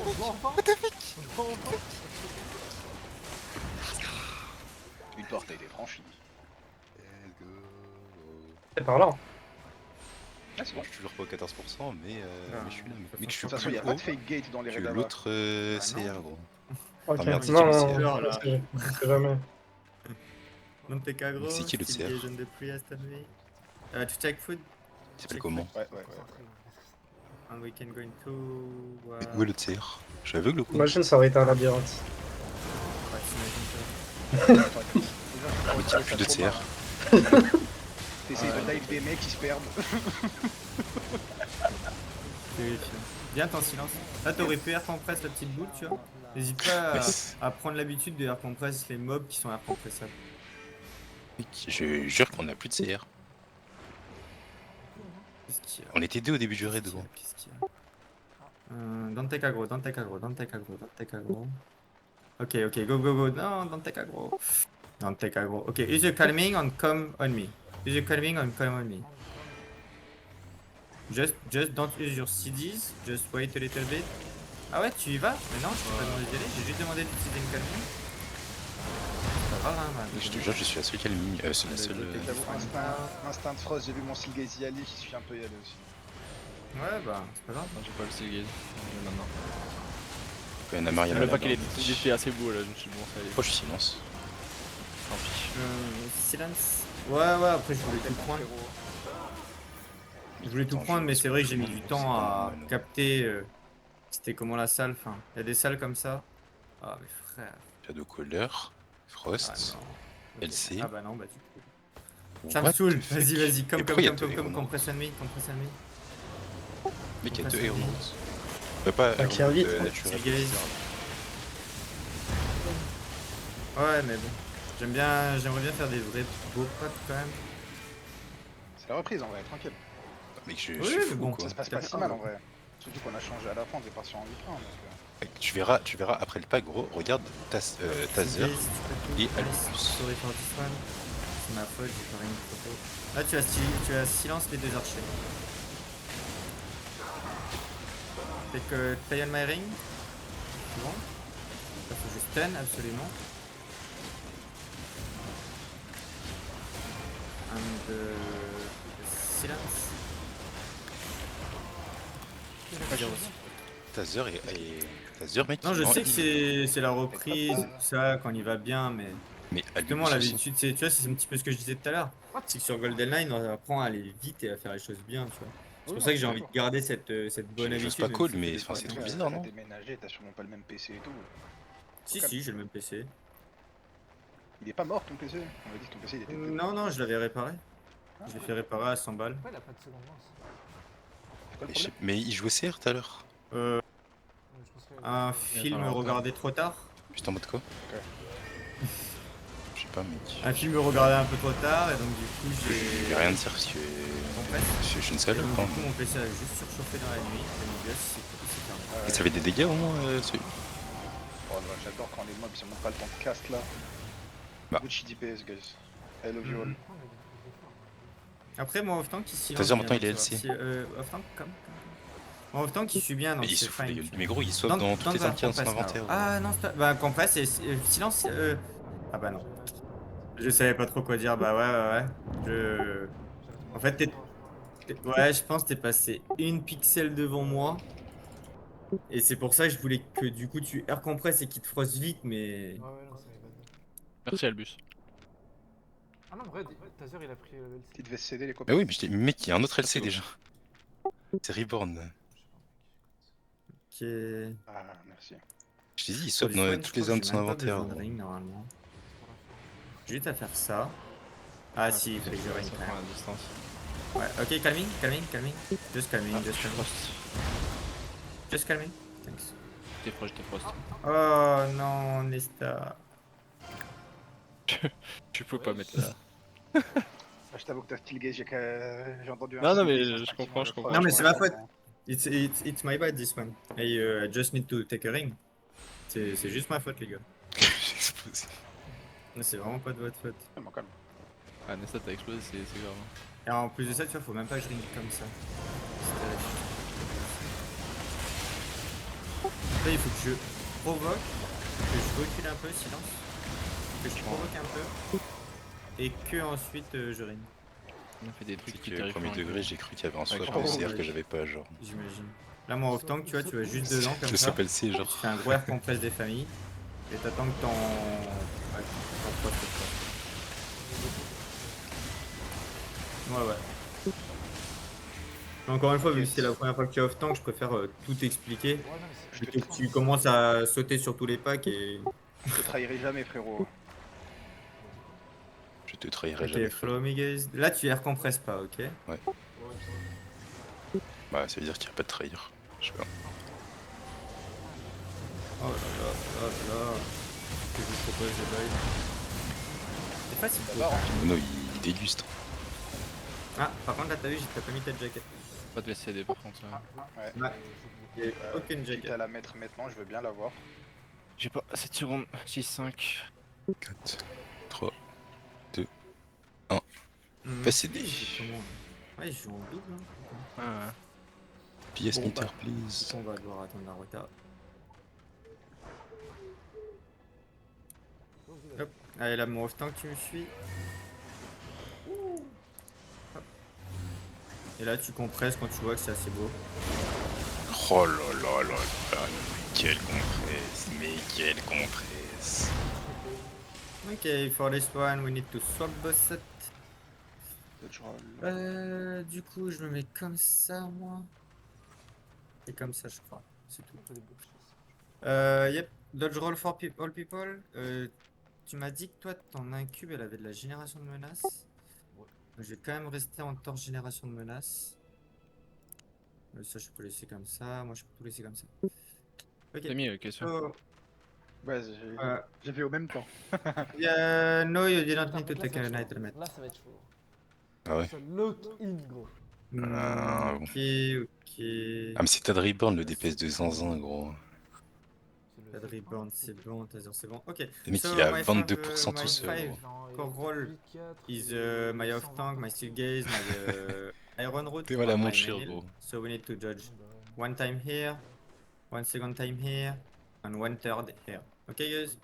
Une porte a été franchie. C'est par là. Ah, c'est bon. Je suis toujours pas au 14%, mais je suis là. Mec, je De suis toute façon, il plus n'y a pas haut de fake gate dans les que raids là-bas. l'autre non. CR, gros. Ok, Ah, merde, c'est non, qui le non, CR? là. on sait jamais. Non, t'es qu'à gros. C'est qui le Still CR? Legion de Priest, to check food. Il s'appelle comment? Ouais. And we can go into... Où est le tir? Je suis aveugle ou quoi? Imagine, ça aurait été un labyrinthe. t'imagines pas. Oui, il y a plus de tiers. T'essayes de dive des mecs qui se perdent. Viens t'en silence. Là t'aurais pu air compress la petite boule, tu vois. N'hésite pas à prendre l'habitude de air compress les mobs qui sont air compressables. Je jure qu'on a plus de CR. Qu'est-ce qu'il y a? On était deux au début du raid. Qu'est-ce qu'il y a? Don't take aggro, don't take aggro, don't take aggro, don't take aggro. Ok, ok, go, go, go. Non, don't take aggro. Don't take aggro. Ok, use your calming and come on me. Use your calming and come on me. Just don't use your CDs. Just wait a little bit. Ah ouais, tu y vas? Mais non, je t'ai pas demandé d'y aller. J'ai juste demandé d'utiliser une calming. C'est pas grave, hein, man. Je te jure, je suis la seule calming. C'est la seule. J'avoue, instinct de frost, j'ai vu mon Silgaze y aller, j'y suis un peu y aller aussi. Ouais, bah, c'est pas grave. Non, j'ai pas le Seagate. Maintenant. Quand il y en a marre, il y en a Le pack là-bas. il était assez beau là, je me suis dit bon, ça allait. Pourquoi je silence? Tant pis. Silence. Ouais, après je voulais tout prendre. Je voulais tout Attends, prendre, je- mais c'est vrai que j'ai mis du c'est temps pas à mal, non. capter. C'était comment la salle. Enfin, il y a des salles comme ça. Ah, mais frère. Shadow Caller, Ah, Frost. non. LC. Ah, bah non, bah du coup. Ça me What saoule. the fuck? Vas-y, vas-y. Et Comme, pourquoi il y a deux comme, Aeronauts? compression me, compression me. Mec, il y a deux Compression Aeronauts. me. Pas Bah, qui invite, Aeronauts, hein. naturel. Silgaze. Ouais, mais bon. J'aimerais bien faire des vrais beaux potes quand même. C'est la reprise en vrai, tranquille. Mec, je Oui, suis mais fou bon, quoi. Ça se passe pas si mal en vrai. Surtout qu'on a changé à la fin, on est parti en 8-1. Donc, Mec, tu verras après le pack, gros. Regarde Tazer Silgaze, tu peux et tout. Allez, Albus. sorry for this one. C'est ma faute, j'ai pas rien de photo. Là, tu as silence les deux archers. Fait que Tail my ring. C'est bon. Il faut que je stun absolument. And silence. Tazer et Tazer, mec. Non, je il- sais que c'est la reprise, tout ça, quand il va bien, mais Mais justement, Albus aussi. l'habitude, tu vois, c'est un petit peu ce que je disais tout à l'heure. C'est que sur Golden Line, on apprend à aller vite et à faire les choses bien, tu vois. C'est pour ça que j'ai envie de garder cette bonne Je habitude. sais pas même cool, si mais des enfin, fois, c'est non. trop bizarre, non? T'as déménagé, t'as sûrement pas le même PC et tout. Si, j'ai le même PC. Il est pas mort ton PC? On m'a dit que ton PC il était. Non, je l'avais réparé. Je l'ai fait réparer à 100 balles. Pourquoi il a pas de seconde main ça C'est quoi le Mais, je sais- problème? mais il jouait CR tout à l'heure. Je pense que- Un film alors, regardé trop tard. Putain, en mode quoi? Je sais pas, mec. Un film regardé un peu trop tard, et donc du coup, Je j'ai. vais rien dire parce que Compresse. je suis une Et salope. donc, Hein. du coup, mon PC a juste surchauffé dans la nuit. Et mon gosse, c'est fermé. Et ça fait des dégâts au moins celui Oh, bah, j'adore quand les mobs ils ont même pas le temps de cast là. Bah. Gucci DPS, guys. I love you all. Après, moi, Off-Tank, il silence. Tazer, maintenant, bien, il est tu LC. vois. Off-Tank, comme. Moi, Off-Tank, il suit bien, donc Mais il c'est se fout de fine. la gueule. tu vois. Mais gros, il swap dans toutes les armes qui sont dans son inventaire. Ah non, bah compresse et silence. Ah bah non. Je savais pas trop quoi dire. Bah ouais. En fait, ouais, je pense que t'es passé une pixel devant moi. Et c'est pour ça que je voulais que du coup tu air compresse et qu'il te froisse vite, mais. Ouais, non, ça va être bad. Merci Albus. Ah non, vrai, Tazer il a pris le level 6. Petite veste CD les copains. Bah oui, mais je t'ai mec, il y a un autre LC déjà. C'est Reborn. Qui est. Ah, merci. Je t'ai dit, il Sur swap du dans spawn, toutes je les crois armes que de j'ai son même pas inventaire. besoin de ring, normalement. J'ai juste à faire ça. Ah si, il fallait que je ring Ça quand prend même. la distance. Ouais, ok, calming. Just calming, Ah, just calming. Frost. Just calming. Thanks. J'étais proche, j'étais Frost. Oh non, Nesta. Tu peux pas mettre là. Ah, je t'avoue que t'as Steelgaze, j'ai entendu un Non, non, Steelgaze mais je instinctivement, comprends, je crois. comprends. Non, mais c'est ma crois. faute. It's my bad this one. Hey, I just need to take a ring. C'est juste ma faute, les gars. J'ai explosé. Non, c'est vraiment pas de votre faute. Calme, calme. Ah, Nesta, t'as explosé, c'est grave. Et en plus de ça, tu vois, faut même pas que je ring comme ça. C'est terrible. Là, il faut que je provoque, que je recule un peu, silence. Que je provoque un peu. Et que ensuite je ring. On a fait des C'est trucs qui que terrifient. premier degré, j'ai cru qu'il y avait un swap je de comprends. CR que j'avais pas, genre. J'imagine. Là, moi, off-tank, tu vois, tu vas juste dedans comme Je ça. swap LC, Tu genre. fais un gros air compresse des familles. Et t'attends que ton. Ouais, ton poste te fasse. Ouais. Encore une fois, vu que c'est la première fois que tu es off-tank, je préfère tout expliquer. Ouais, non, mais c'est- Je te, Plutôt que tu commences à sauter sur tous les packs et... je te trahirai jamais, frérot. Je te trahirai Ok, jamais. follow me guys. Là, tu air compresses pas, ok? Bah, ça veut dire qu'il n'y a pas de trahir. Je sais pas. Oh là là, là là. Ce que je vous propose, les boys. C'est facile d'abord. Kimono, il déguste. Ah, par contre, là, t'as vu, t'as pas mis ta jacket. Pas de VCD par contre. Ouais. Ouais. Il y a aucune Quitte jacket. à la mettre maintenant, je veux bien l'avoir. J'ai pas 7 secondes. 6-5. 4, 3. Hmm. VCD. Comment? Ouais, je joue en double. Hein. PS Bon, meter, bah. please. On va devoir attendre la rota. Hop. Allez, là, mon off-tank, tu me suis. Hop. Et là, tu compresses quand tu vois que c'est assez beau. Oh là là là là. Quelle compresse. Mais quelle compresse. Ok, for this one, we need to swap boss set. Dodge roll. Du coup, je me mets comme ça, moi. Et comme ça, je crois. C'est tout. Yep. Dodge roll for all people. Tu m'as dit que toi, ton incube, elle avait de la génération de menaces. Ouais. Donc, je vais quand même rester en torche génération de menaces. Ça, je peux laisser comme ça. Moi, je peux tout laisser comme ça. Ok. T'as mis question. So, Ouais, j'ai fait au même temps. no, you did not Putain, need to là, take ça va a être night chaud. helmet. Là, ça va être chaud. Ah ouais. Ça lock-in, gros. Ah, bon. Ok, ok. Ah, mais c'est Tad Reborn le DPS de Zinzin, gros. C'est le- Pas de reborn, c'est bon, Tazer, c'est bon. Ok. Le mec, So, il est à my 22% tout my seul, five gros. core roll is my off tank, my steel gaze, my iron root. T'es mal à on mon my chien, main hill. gros. So we need to judge one time here, one second time here, and one third here. Okay, guys?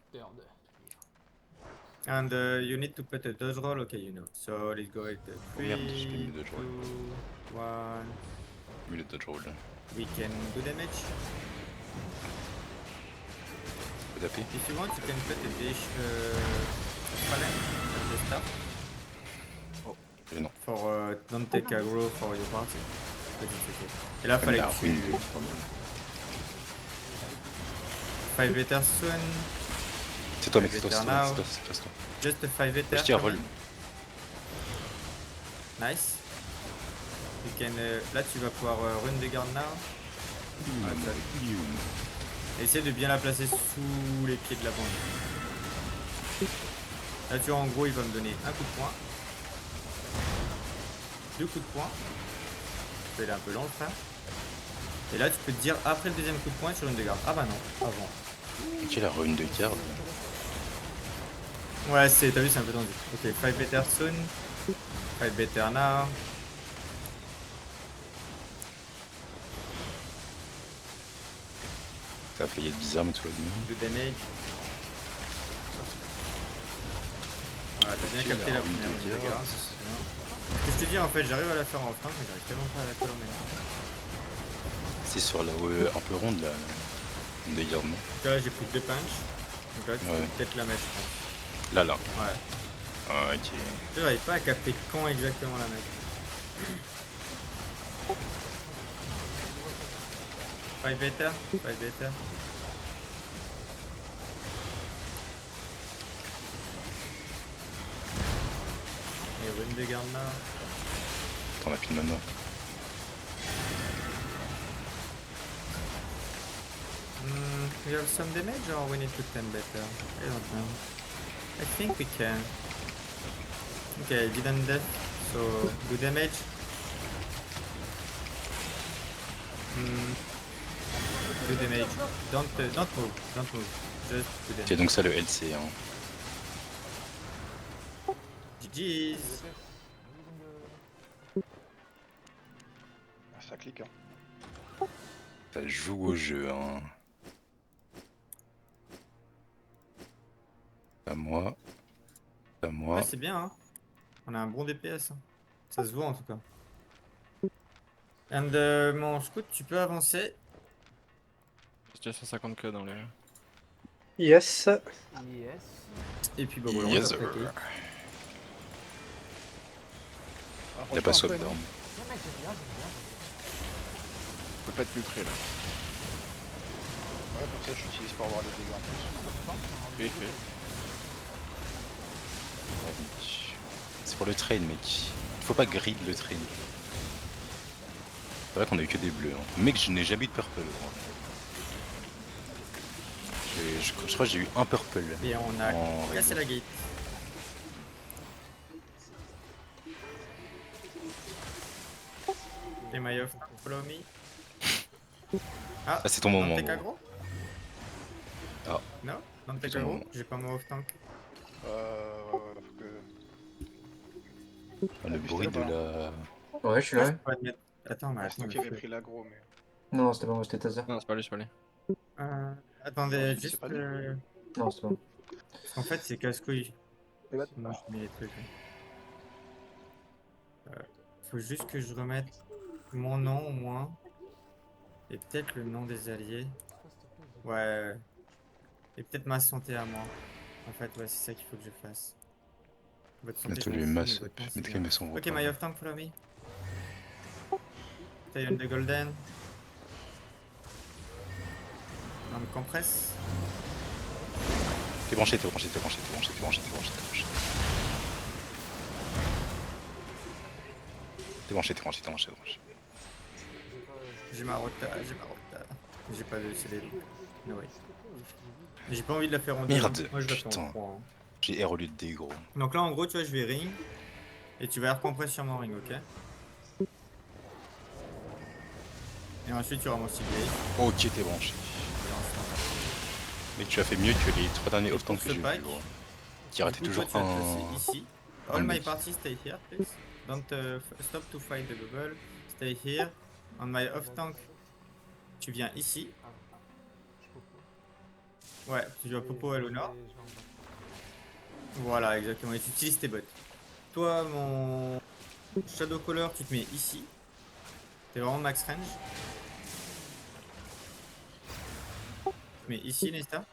And you need to put a dodge roll. Okay, you know. So let's go with Oh, merde, j'ai 3, pas mis le dodge roll. 2, 1. Oui, le dodge roll. We can do damage. Faut taper. If you want, you can put a dish phalanx at the start. Et non. For don't take aggro for your party. But it's okay. Et là, fallait La que ruine tu... de- 5 better soon. C'est toi, mec, c'est Better toi, c'est now. toi, c'est toi, c'est toi. Just a 5 better. Je tire, roll. Nice. You can, là, tu vas pouvoir run the guard now. Ouais, ça- Essaye de bien la placer sous les pieds de la bande. Là, tu vois, en gros, il va me donner un coup de poing. 2 coups de poing. Il est un peu lent, le frère. Et là, tu peux te dire, après le deuxième coup de poing, tu run de garde. Ah bah non, avant. Ok, la rune de garde. Ouais, c'est, t'as vu, c'est un peu tendu. Ok, 5 better soon. 5 better now. Ça a failli être bizarre, mais tout va bien. 2 damage. Voilà, t'as bien Ok, capté la la rune première de rune de garde. garde. c'est bien. Ce que je te dis, en fait, j'arrive à la faire en frein, mais j'arrive tellement pas à la faire en mélange. C'est sur la un peu ronde, là. De garde, non? Donc là, j'ai pris 2 punch. Donc là, tu Ouais. peux peut-être la mettre, je pense. Là, là. Ouais. Ah, ok. Je n'arrive pas à capter quand exactement la mettre. 5 better, 5 better. Et rune de garde là. T'en as plus de mana. We have some damage or we need to 10 better? I don't know. I think we can. Okay, didn't death, so do damage. Do damage. Don't move, don't move. Just do damage. Ok, donc ça, le LC, hein. GG's. Ça clique, hein. Ça joue au jeu, hein. À moi. À moi. Ouais, c'est bien, hein. On a un bon DPS. Hein. Ça se voit en tout cas. And mon scout, tu peux avancer. J'ai déjà 150k dans les. Yes. Yes. Et puis bah voilà, Yes, on va sir. attaquer. Y'a pas swap down. Ouais, mec, j'aime bien, j'aime bien. peux pas être plus près là. Ouais, comme ça, j'utilise pour avoir les dégâts en plus. Oui, oui. C'est pour le train, mec. Il faut pas grid le train. C'est vrai qu'on a eu que des bleus. Hein. Mec, je n'ai jamais eu de purple. Je crois que j'ai eu un purple. Et on a En cassé la gate. Et my off, follow me. Ah, Ah, c'est ton moment. Don't take gros. aggro? Ah. Non, don't take C'est ton aggro. moment. J'ai pas mon off tank. Faut que... Ah, le bruit de la... Ouais, je suis Ah, je là. peux pas te mettre- Attends, mais C'est toi attends. qui avais pris l'aggro, mais... Non, c'était pas moi, c'était Tazer. Non, c'est pas lui, c'est pas lui. Attendez, Mais juste. c'est pas lui. Non, c'était pas moi. Parce qu'en fait, c'est casse-couille. Et bah, Moi, je mets les trucs. Faut juste que je remette mon nom au moins. Et peut-être le nom des alliés. Ouais. Et peut-être ma santé à moi. En fait, ouais, c'est ça qu'il faut que je fasse. Votre santé, Mettez je les m'en fous, masses, mais votre nom, c'est mettez bien. les masses en Ok, my off tank, follow me. Taillon de golden. On me compresse. T'es branché. T'es branché. J'ai ma rota. J'ai pas de CD. No way. J'ai pas envie de la faire en deux. Merde, Moi, je la fais en putain. 3. Hein. J'ai R au lieu de D, gros. Donc là, en gros, tu vois, je vais ring. Et tu vas recompresser sur mon ring, ok? Et ensuite, tu auras mon ciblé. Ok, t'es branché. Mec, tu as fait mieux que les 3 derniers off-tanks que j'ai pack. vus, gros. Qui rataient Du coup, toujours toi, tu vas te un... placer ici. un All my mec. parties stay here, please. Don't stop to fight the bubble. Stay here. On my off tank, tu viens ici. Ouais, tu vas Popo à Lunor. Voilà, exactement. Et tu utilises tes bots. Toi, mon Shadow Caller, tu te mets ici. T'es vraiment max range. Mais ici, Nesta.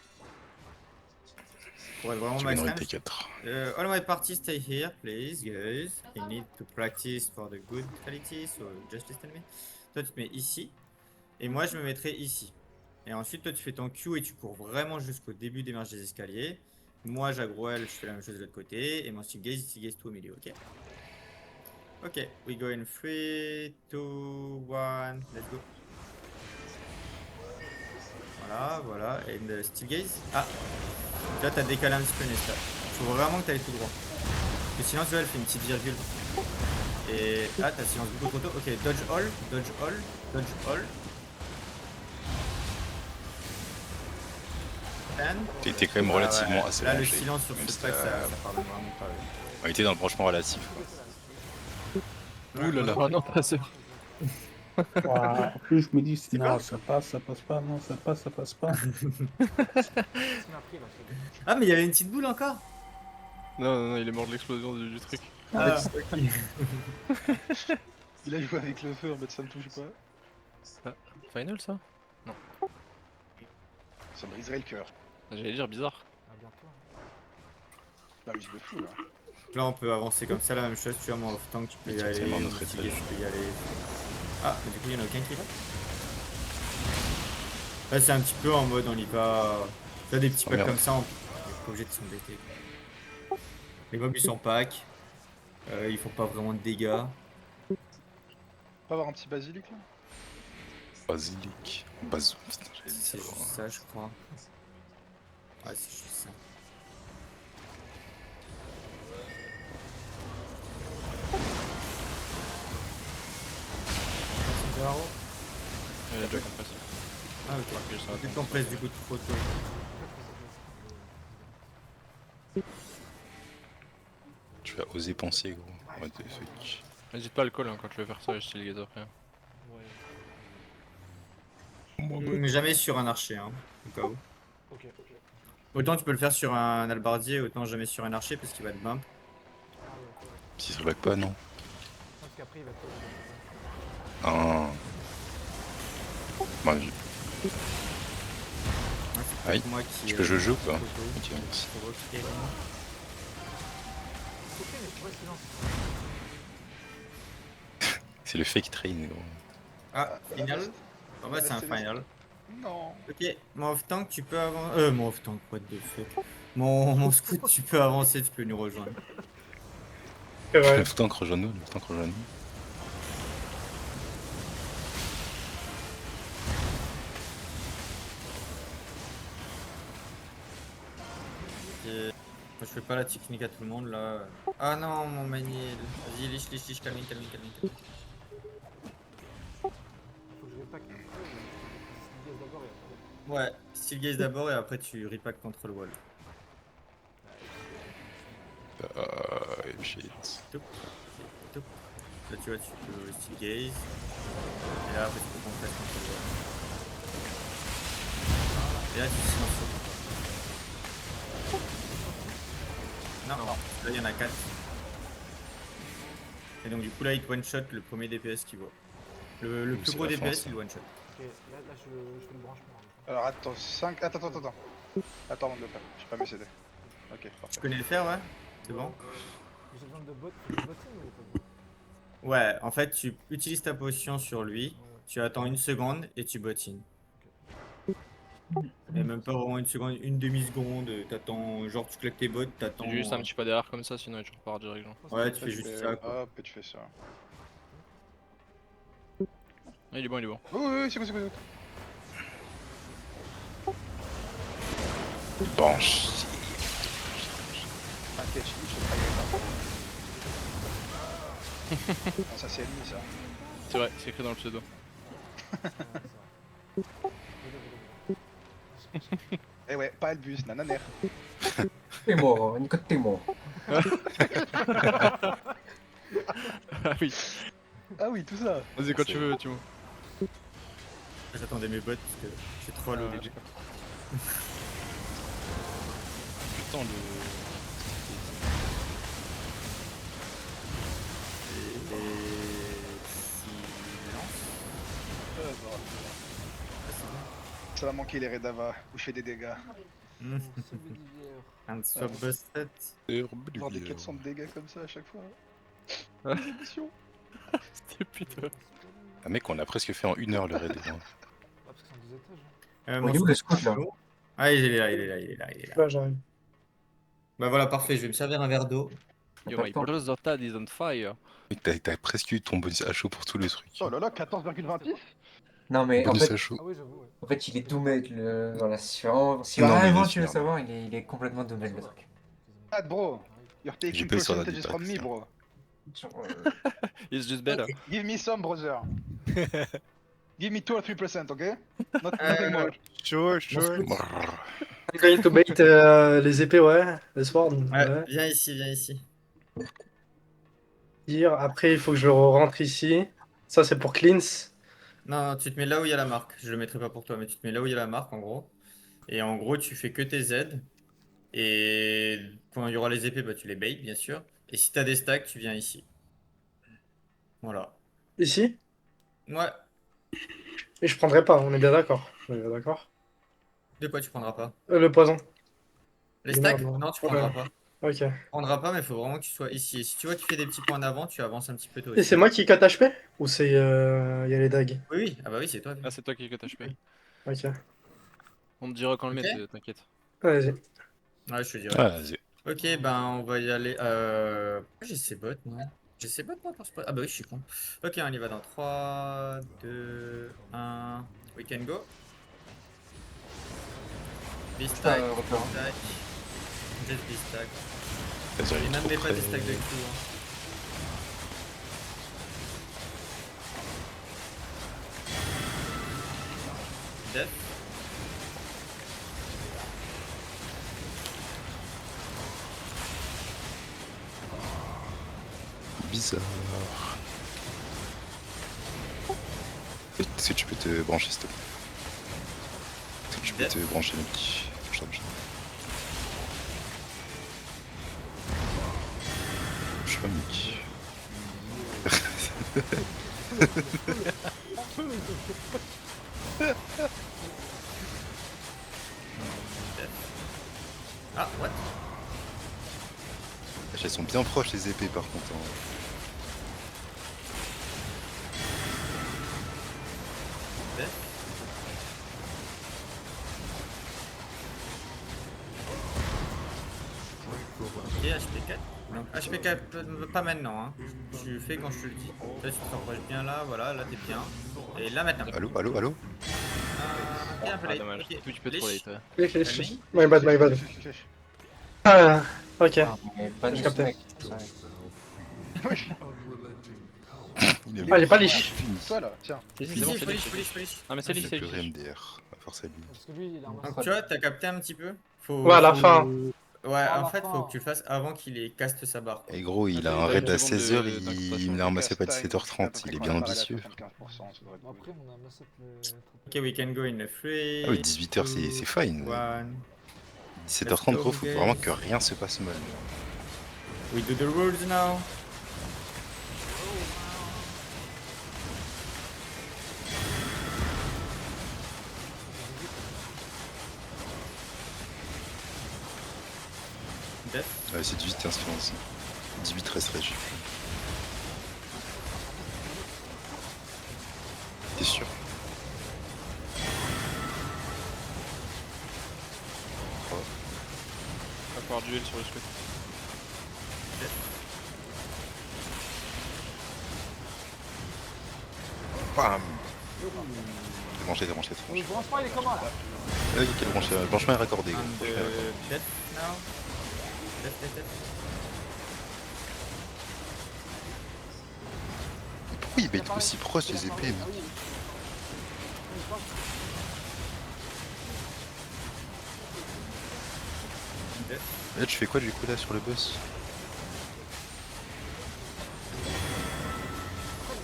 Pour être vraiment Tu max gagnerais range. T4. All my parties stay here, please, guys. I need to practice for the good quality, so just listen me. Toi, tu te mets ici. Et moi, je me mettrai ici. Et ensuite, toi, tu fais ton Q et tu cours vraiment jusqu'au début des marches des escaliers. Moi, j'aggro elle, je fais la même chose de l'autre côté. Et mon stick gaze tout au milieu, ok? Ok, we go in 3, 2, 1, let's go. Voilà. Et le stick gaze. Ah! Là, t'as décalé un petit peu Nesta. Faut vraiment que t'ailles tout droit. Parce que sinon, tu vois, elle fait une petite virgule. Et ah, t'as silence beaucoup trop tôt. Ok, dodge all. T'es quand même relativement ouais. assez Là, le rangé. silence sur Même ce si pack, t'as- ça parle vraiment pas. On était dans le branchement relatif. Ouh là là, oh non, ta sœur. En plus, je me dis, C'est non, quoi ça passe pas, non, ça passe pas. Ah, mais il y avait une petite boule encore. Non, il est mort de l'explosion du truc. Ah, ok. Il a joué avec le feu en mode ça me touche pas. Final ça? Ça briserait le cœur. J'allais dire bizarre. Bah, il se le fout là. Là, on peut avancer comme ça, la même chose. Tu vois, mon off-tank, tu peux y Mais aller. tellement mon notre petit étage. gaze, tu peux y aller. Ah, mais du coup, il y en a aucun qui est là. Là, c'est un petit peu en mode on y va. Tu as des petits Oh, packs merde. comme ça, on est pas obligé de s'embêter. Les mobs ils sont pack. Ils font pas vraiment de dégâts. Pas avoir un petit basilic là? Basilic. Bazou. Putain, j'allais dire C'est juste ça, je crois. Ouais, c'est juste ça. Il a déjà compressé. Ah, ok. Ok, ça va. Tu compresses du coup trop tôt. Tu vas oser penser, gros. What the fuck. N'hésite pas à le call hein, quand tu veux faire ça, je te le gaze après. Jamais sur un archer, hein, au cas où. Ok. Autant tu peux le faire sur un albardier, autant jamais sur un archer parce qu'il va te bump. Si ça le back pas, non. Parce qu'après, il va te. Ah. Bon, Ouais, c'est Aïe. peut-être moi qui. tu peux jouer ou pas? trop tôt. Ok, merci. Pour refiler. Ok, mais pourquoi silence? C'est le fake train, gros. Ah, final. En vrai, c'est un final. Non. Ok, mon off-tank, tu peux avancer. Mon off-tank, what the fuck. Mon scout, tu peux avancer, tu peux nous rejoindre. C'est vrai. Le tank rejoins-nous, le tank rejoins-nous. Et... Moi, je fais pas la technique à tout le monde là. Ah non, mon Maniel. Vas-y, liche, calme. Faut que je repack. Steel Gaze d'abord et après. Ouais, steel gaze d'abord et après tu repack contre le wall. Shit. Top. Là tu vois, tu peux steel gaze. Et là après tu peux compresse contre le wall. Et là tu silences. Non, là il y en a 4. Et donc du coup là il te one shot le premier DPS qu'il voit. Le plus C'est gros la fin, DPS ça. il one shot. Ok, là je fais le branchement. Alors attends, 5. Attends. Attends avant de le faire. J'ai pas mes CD. Ok, Tu parfait. connais le faire, ouais? C'est bon? J'ai besoin de bottine ou pas de bot? Ouais, en fait tu utilises ta potion sur lui, tu attends une seconde et tu bottines. Et même pas vraiment une seconde, une demi-seconde, t'attends, genre tu claques tes bottes, t'attends. Juste un petit pas derrière comme ça, sinon tu repars direct. Genre. Ouais, tu Ça, fais tu juste fais ça quoi. hop et tu fais ça. Ah, il est bon, il est bon. Oui, c'est quoi. Bon, T'inquiète, je sais pas. Ah, ça c'est ennemi ça. C'est vrai, c'est écrit dans le pseudo. Eh ouais, pas Albus, nananer. T'es mort, Nico, t'es mort. Ah oui, Ah oui, tout ça. vas-y quand tu veux, Timo. J'attendais mes bottes parce que je suis trop à l'eau déjà. Putain, le. Ça va manquer les Redava où je fais des dégâts. Mmh. Un swap busted. Genre des 400 de dégâts comme ça à chaque fois. Ah. Émission. C'était putain. Ah mec, on a presque fait en 1 heure le raid. Ah, parce que c'est en 2 étages. On est où le scout là? Ah, il est là. Là, j'arrive. Bah voilà, parfait, je vais me servir un verre d'eau. Yo, Pas my le temps. brother's dad is on fire. Mec, t'as presque eu ton bonus à chaud pour tout le truc. Oh là là, 14,26. Non, mais en Bonus fait, à chaud. Ah oui, j'avoue, ouais. il est doomade le. Voilà, si vraiment, Non, mais vraiment laisse tu veux faire. savoir, il est complètement doomade le truc. Ah bro, you're taking J'ai pas eu sur la percentage from me détail, bro. It's just better. Give me some brother. Give me 2 or 3%, ok? Nothing more. Sure. I'm going to bait les épées, ouais, les swords. Ouais, viens ici. Dire, après, il faut que je rentre ici. Ça, c'est pour cleanse. Non, tu te mets là où il y a la marque. Je le mettrai pas pour toi, mais tu te mets là où il y a la marque en gros. Et en gros, tu fais que tes Z. Et quand il y aura les épées, bah, tu les bait, bien sûr. Et si t'as des stacks, tu viens ici. Voilà. Ici? Ouais. Mais je prendrai pas, on est bien d'accord. On est bien d'accord. De quoi tu prendras pas? Le poison. Les Mais stacks? merde, Non, tu ouais. prendras pas. Ok. Tu prendras pas, mais il faut vraiment que tu sois ici. Et si tu vois qu'il fait des petits points d'avant, tu avances un petit peu toi Et aussi. c'est moi qui 4 HP? Ou c'est. Y a les dagues? Oui. Ah bah oui, c'est toi. Ah, c'est toi qui es HP. Ok. On te dira quand le Ok. mettre, t'inquiète. Vas-y. Ouais, je te dirais. Ah, vas-y. Ok, ben on va y aller. J'ai ces bottes, moi. J'ai ces bottes, moi, pour ce. Ah bah oui, je suis con. Ok, on y va dans 3, 2, 1. We can go. B-stack, repère. B-stack. Just B-stack. Vas-y, Et il est même trop des pas près. des stacks de Q. Hein. Death. Bizarre. Est-ce que tu peux te brancher, s'il te plaît? Est-ce que tu peux te brancher, mec? Je sais pas, mec. Ah, what? Elles sont bien proches, les épées, par contre. Hein. Death. HP cap, pas maintenant, hein. Tu fais quand je te le dis. Là, tu te rapproches bien là, voilà, là t'es bien. Et là maintenant. Allô, allô, allô? Bien, un peu Ah late. dommage, Ok. tu peux trop Lich. late, ouais. Click, click. Ami. My bad, my bad. Ah, ok. Pas J'ai capté. Il Ah, il est pas liche. Toi là, tiens. Si, si, Si, c'est bon, si, c'est faut lich. lich, faut lich. Ah, mais c'est lich, c'est plus lich. MDR, à force à lui. Parce que lui, il a un Donc massacre. tu vois, t'as capté un petit peu. Faut, Ouais, à la faut- fin. Ouais, À en la fait, fin. faut que tu le fasses avant qu'il ait caste sa barre. Et gros, il a Attends, un il a raid une à seconde 16h, de- d'incrustation. il me l'a ramassé pas à Cast time, 17h30, il est bien après, ambitieux. 75%, ça devrait être Après, good. on a un massacre. Ok, we can go in a 3. Ah oui, 18h c'est fine. 17h30 gros, faut vraiment que rien se passe mal. We do the rules now. Death. Ouais, c'est 18 inscrits ici. 18 reste régi. T'es sûr? Va falloir duel sur le squat. Bam! Débranché, débranché, Le débranché. branchement, il est comment là? Ok, le branchement est raccordé. Gros. And Branchement est raccordé. death now. Death. Pourquoi il bait aussi proche les épées, mec? Ah oui. Death. Là, tu fais quoi du coup là sur le boss?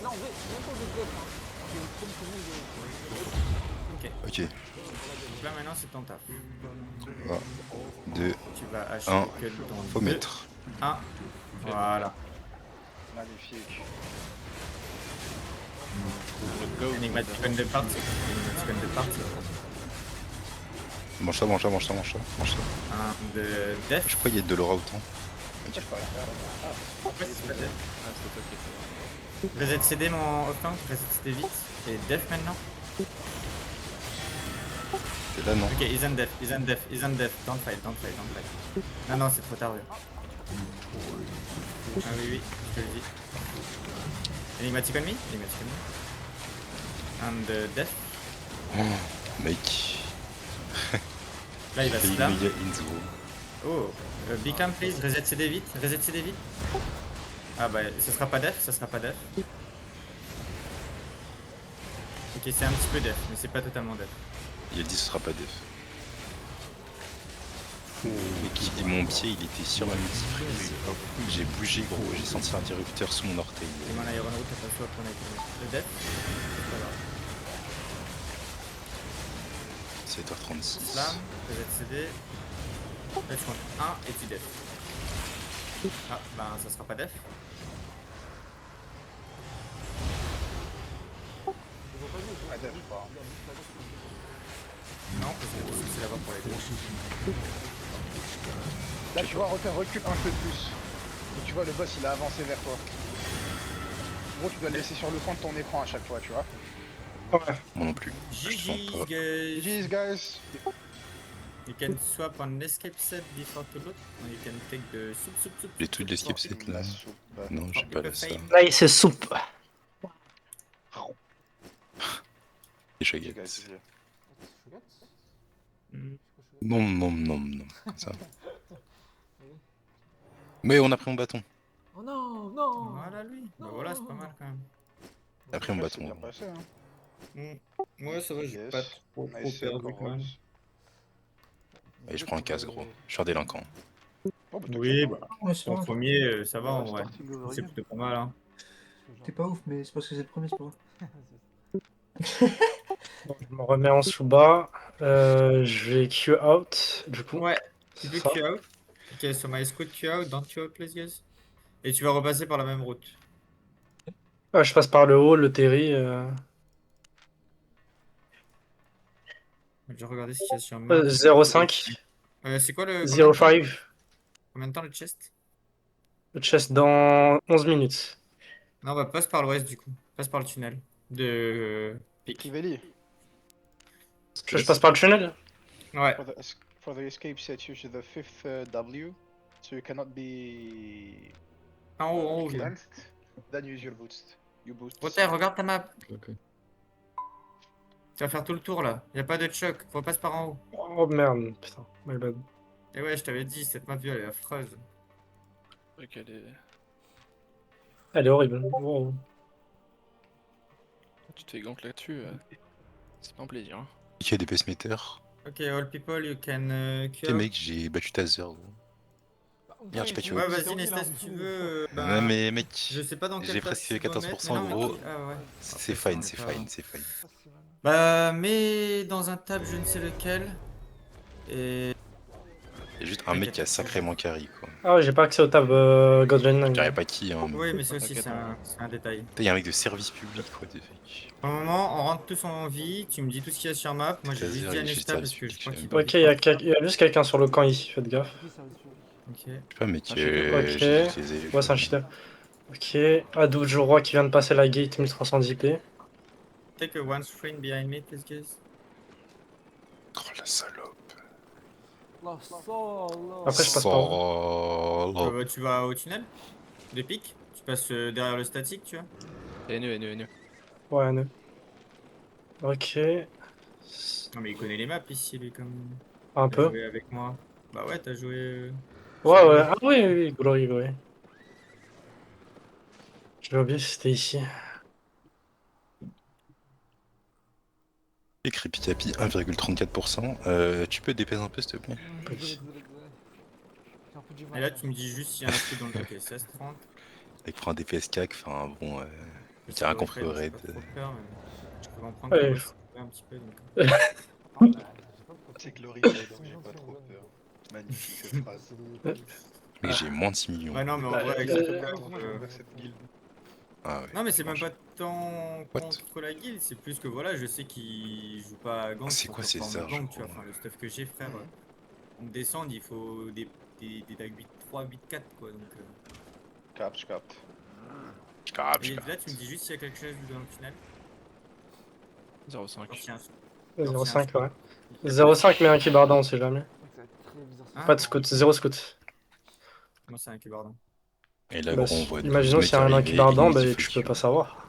Non, même pas de death. Ok. Ok. Donc là maintenant c'est ton taf. 2, Tu vas acheter Un. que dans faut mettre. 1. Voilà. Magnifique. Enigmatic on the party. Enigmatic on the party. Mange ça, mange ça, mange ça, mange ça. Mange ça. And death. Je crois qu'il y a de l'aura autant. Ouais, c'est pas death. Ah, c'est toi qui fais. Reset CD mon off-tank, reset CD vite. Et death maintenant. C'est là, non? Ok, he's on death. Don't fight. Non, c'est trop tard. Ah oui, je te le dis. Enigmatic on me. And death. Mec. Là il va Il slam. y a Inzo. Oh, big clam please, reset CD vite. Ah bah ça sera pas def. Ok, c'est un petit peu def, mais c'est pas totalement def. Il a dit ce sera pas def. Mec, et mon pied il était sur ma multiprise. J'ai bougé gros, j'ai senti l'interrupteur sous mon orteil. Et mon Iron Root a pas soit qu'on a été le def. C'est pas grave. 7h36. Slam, reset CD. Là tu comptes 1 et tu def. Ah bah ça sera pas def. Ah, def, pas. Non, parce que c'est là-bas pour les deux. Là, tu vois, recule un peu plus. Et tu vois, le boss il a avancé vers toi. En gros, tu dois le laisser sur le coin de ton écran à chaque fois, tu vois. Moi non plus. Je sens GG's pas. guys. GG's, guys. You can swap on escape set before to loot. Or you can take the soup. J'ai tout de l'escape set là. La soupe. Non, j'ai pas là ça. Nice soupe. Et GG, Chagat. guys, GG. Non. Ça. Mais on a pris mon bâton. Oh non. Voilà lui. Bah voilà, c'est pas mal quand même. On a pris mon Ouais, c'est bâton. bien passé, hein. Ouais, ça va, j'ai Yes. pas trop Nice, perdu quand même. Corrox. Allez, je prends un casse gros. Je suis un délinquant. Bon, bah, Oui, t'inquiète, bah, Ouais, c'est en vrai. premier, ça va en vrai. starting over C'est again. plutôt pas mal, hein. T'es pas ouf, mais c'est parce que c'est le premier, c'est pas Bon, je me remets en sous-bas. Je vais Q out, du coup. Ouais, tu peux Ça. Q out. Ok, so my scout Q out, don't Q out, please, guys. Et tu vas repasser par la même route. Ah, je passe par le haut, le Terry. Je vais regarder ce qu'il y a sur moi. 0,5. C'est quoi le. 0,5. Combien de temps le chest? Le chest dans 11 minutes. Non, bah passe par l'ouest du coup. Passe par le tunnel. De. Pic. Crivelli, Je passe par le tunnel? Ouais. for the escape set, use the fifth W, so you cannot be En haut, viens. Cleansed. Then use your boost. You boost. Rotter, regarde ta map. Ok. Tu vas faire tout le tour là. Y a pas de choc. Faut passer par en haut. Oh merde, putain, my bad. Et ouais, je t'avais dit, cette map elle est affreuse. Ouais, qu'elle est... Elle est horrible. Wow. Tu te fais gank là-dessus, c'est pas un plaisir. Hein. Il y a des pacemakers. Ok, all people, you can Ok, cure. mec, j'ai battu Tazer. Merde, j'ai pas tué. Ouais, vas-y, Nestor, si tu veux. Ouais, mais mec, Je sais pas dans quelle j'ai place presque tu dois 14%, mettre, mais non, gros. mais- Ah ouais. C'est Après, fine, ça, c'est on est fine, pas- c'est fine. Bah, mets dans un tab, je ne sais lequel. Et. Il y a juste un mec qui a sacrément carry, quoi. Ah ouais, j'ai pas accès au tab Godgen. Je dirais pas qui, hein. Mais... Oui, mais ça aussi, T'inquiète, c'est un détail. Putain, il y a un mec de service public, quoi, de fake. Pour le moment, on rentre tous en vie. Tu me dis tout ce qu'il y a sur map. Moi, j'ai Taser, juste dit à il est juste Nesta parce service que je crois public, qu'il Ok, il y a juste quelqu'un sur le camp ici, faites gaffe. Ok. Je sais pas, mec, Ok. j'ai utilisé. Ouais, c'est un cheater. Ok, Adouj Roi qui vient de passer la gate 1310 IP. Take a one screen behind me, please, guys. Oh la salope. Après, je passe par où Oh, Bah, tu vas au tunnel de pic. Tu passes derrière le statique, tu vois. NE. Ouais, un nœud. Ok. Non, mais il connaît les maps ici, lui, comme. Un T'as peu. joué avec moi. Bah ouais, t'as joué. Ouais, ouais. Ah oui, oui, Glory, Glory. Je l'ai oublié, c'était ici. et Creepy Capi 1,34%. Tu peux dépasser un peu, s'il te plaît? Et là, tu me dis juste s'il y a un truc dans le paquet. 16-30. Avec prend un DPS CAC, enfin bon, Je il y a rien sais pas, contre j'ai Red. pas trop peur, mais je peux en prendre Ouais, un je- petit peu. Donc. C'est Glory, donc j'ai pas trop peur. Magnifique cette phrase. Mais j'ai moins de 6 millions. Ouais, non, mais en Bah, vrai, avec euh, cette map, Cette guilde. Ah ouais. non, mais c'est même pas tant What? contre la guilde, c'est plus que voilà, je sais qu'ils jouent pas à gang. C'est ils quoi sont ces pas en mode arches, gang, tu vois. gros Enfin, le stuff que j'ai, frère. Pour me descendre, il faut des tags 8-3, 8-4, quoi. Donc, Je capte. Je capte, et je là, capte. tu me dis juste s'il y a quelque chose dans le tunnel. 0,5. Genre, s'il y a un- 0,5, ouais. 0,5, mais un keyboard, on sait jamais. Hein Pas de scout, 0 scout. Moi, c'est un keyboard. Et là, Bah, gros, on voit 12 imaginons mecs s'il y a un arriver, keyboardant, il nous dit bah, faut tu qu'il- peux pas savoir.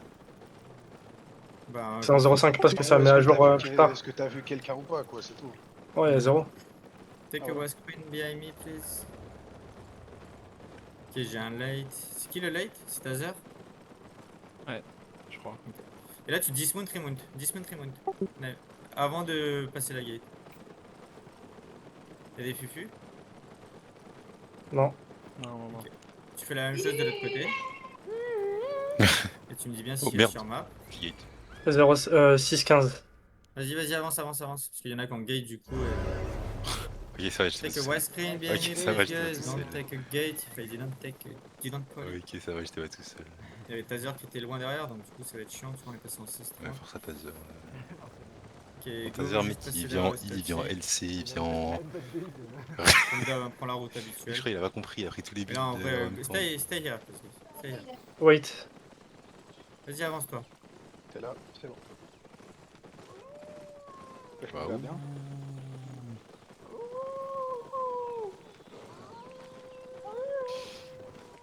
Bah, C'est en 0,5 parce que ça met à jour plus tard. Est-ce que t'as vu quelqu'un ou pas, quoi, c'est tout. Ouais, 0. Take Ah a ouais. was screen behind me, please. Ok, j'ai un late. C'est qui le late? C'est Tazer? Je crois. Et là, tu dismount, remount. Dismount, remount. Ouais. Avant de passer la gate. Y'a des fufus? Non. Non. Tu fais la même chose de l'autre côté. Et tu me dis bien si Oh, c'est merde. sur map. Gate. 0, 6, 15. Vas-y, avance. Parce qu'il y en a qui ont gate du coup. Ok, ça va, je te Take a laisse. was screen behind Ok, me, ça va, please, je te vois guys. tout Don't seul. take a gate if I didn't call. Ok, ça va, je te vois tout seul. Il y avait Tazer qui était loin derrière, donc du coup ça va être chiant parce qu'on est passé en 6 Ouais, force à Tazer. Ok, go, Tazer, juste mec, passer il derrière vient, le il vient en statue. LC, il vient en. Comme d'hab, prends la route Je habituelle. crois qu'il a pas compris, il a pris tous les Mais buts. là en en vrai, même temps. stay here, stay here. Wait. Vas-y, avance-toi. T'es là, c'est bon. Bah, va où bien.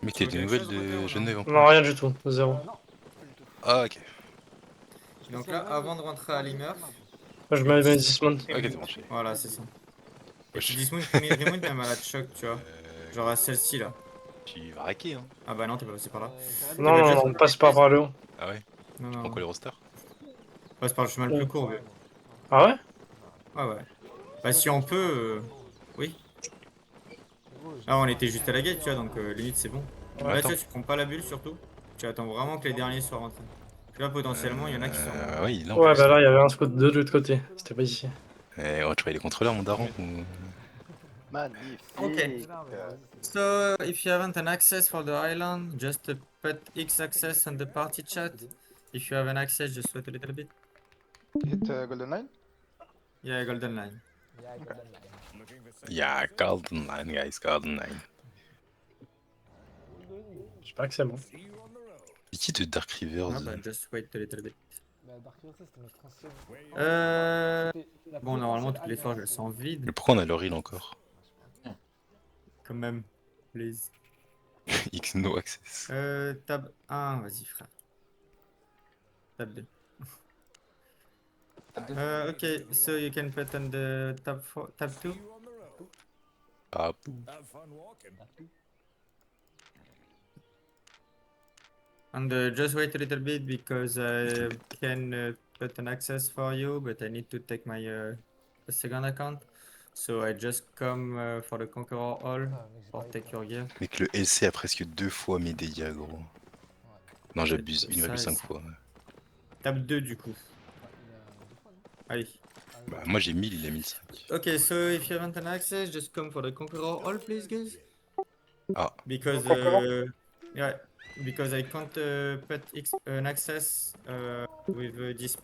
Mais t'as des quelque nouvelles chose, Rotter, ou de non Genève encore? Non, rien du tout. 0. Ah, ok. Donc là, avant de rentrer à l'immerf, Je me mets dismount. Ok, c'est bon, je voilà, c'est ça. Et tu Wesh. dismount, remount même à la choc, tu vois. Genre à celle-ci là. Tu vas raquer, hein. Ah bah non, t'es pas passé par là. Non, non, on passe pas par le haut. Ah ouais? Non, Tu non. prends quoi les rosters? Passe par le chemin le plus court, ouais. Ah ouais? Ouais. Bah si on peut, oui. Là, on était juste à la gate, tu vois, donc limite c'est bon. Là, tu Attends. vois, tu prends pas la bulle surtout. Tu attends vraiment que les derniers soient rentrés. Parce que là, potentiellement, il y en a qui sont. Oui, là, en Ouais, plus. bah là, il y avait un scout de l'autre côté. C'était pas ici. Eh, ouais, tu vois les contrôleurs, mon daron ou... Magnifique. Ok. So, if you haven't an access for the island, just put X access on the party chat. If you have an access, just wait a little bit. Hit Golden Line. Yeah, golden line. Yeah, Golden Line, guys, Golden Line. Je sais pas que c'est bon. C'est qui de Dark Rivers? Ah bah, just wait a little bit. Bon, Bon, normalement, toutes les forges, elles sont vides. Mais pourquoi on a leur île encore? Quand même. Please. X no access. Tab 1, vas-y frère. Tab 2. Okay, so you can put on the tab 2. Ah, And just wait a little bit because I can put an access for you, but I need to take my second account. So I just come for the Conqueror Hall for take your gear. mec, le LC a presque 2 fois mes dégâts, gros. Non, j'abuse, Ça, 1,5 ça. fois. Tab 2 du coup. Allez. Bah, moi j'ai 1000, il a 1005. Okay, so if you want an access, just come for the Conqueror Hall, please, guys. Ah. Because yeah, because I can't put an access with this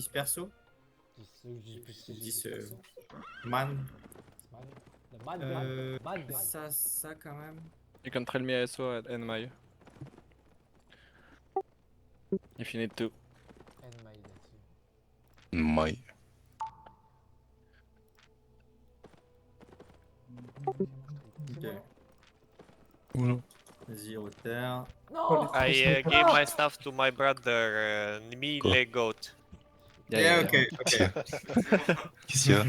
perso, this man. Ça quand même. You can trail me ISO at NMI. If you need to. My. Ok. Vas-y, terre. I gave my stuff to my brother, Mile Goat. Yeah, okay. Qu'est-ce qu'il y a?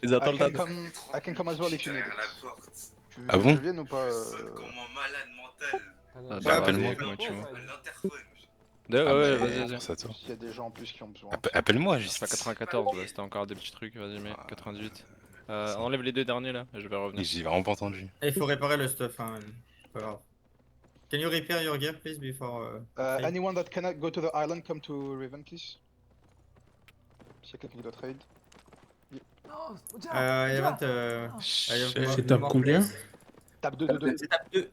Ils attendent là. I can come as well if you need it. Tu Ah veux bon? que je vienne ou pas Bah, appelle-moi. comment tu vois. Ouais, vas-y, vas-y. Ça, toi. Il y a des gens en plus qui ont besoin. Appelle-moi C'est juste. pas 94, là, c'était encore des petits trucs, vas-y, mais 98. Enlève les deux derniers là, je vais revenir. J'ai vraiment pas entendu. Il faut réparer le stuff, hein. Pas grave. Can you repair your gear, please, before? Trade? Anyone that cannot go to the island, come to Raven, please. S'il y a quelqu'un qui doit trade. I haven't. I have C'est no tape more combien? place. Tape 2. C'est tape 2.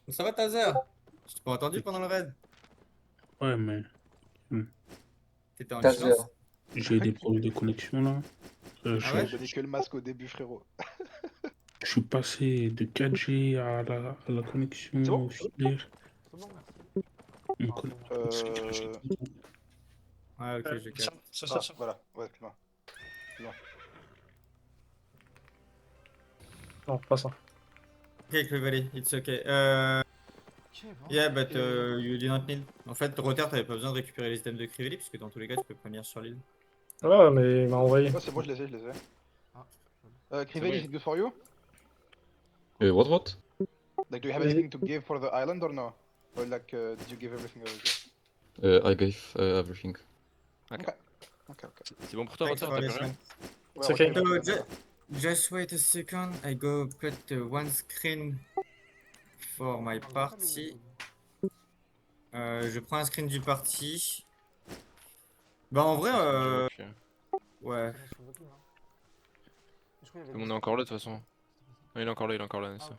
Ça va, Tazer? Je t'ai pas entendu pendant le raid. Ouais, mais T'étais en Tazer. licence? j'ai des problèmes de connexion là. Ah Je ouais? vais donner que le masque au début, frérot. Je suis passé de 4G à la connexion C'est bon filaire. Mon con- Ouais, ok, j'ai capté. Voilà, ouais, c'est bon. Non, pas ça. Ok, everybody, it's okay. Yeah, but you do not need. En fait, Rotter, t'avais pas besoin de récupérer les items de Crivelli, puisque dans tous les cas, tu peux prévenir sur l'île. Ouais, mais il m'a envoyé. Ouais, c'est bon, je les ai. Crivelli, is it good for you? What? Like, do you have anything to give for the island or no? Or like, did you give everything already? I gave everything. Ok. C'est bon pour toi, Thanks Rotter, for t'as plus listening. rien? Ouais, C'est ok. ok. So, just wait a second, I go put one screen for my party. Je prends un screen du party. Bah en vrai, Ok. ouais. Tout le monde est encore là de toute façon. Ah, il est encore là, Nessa.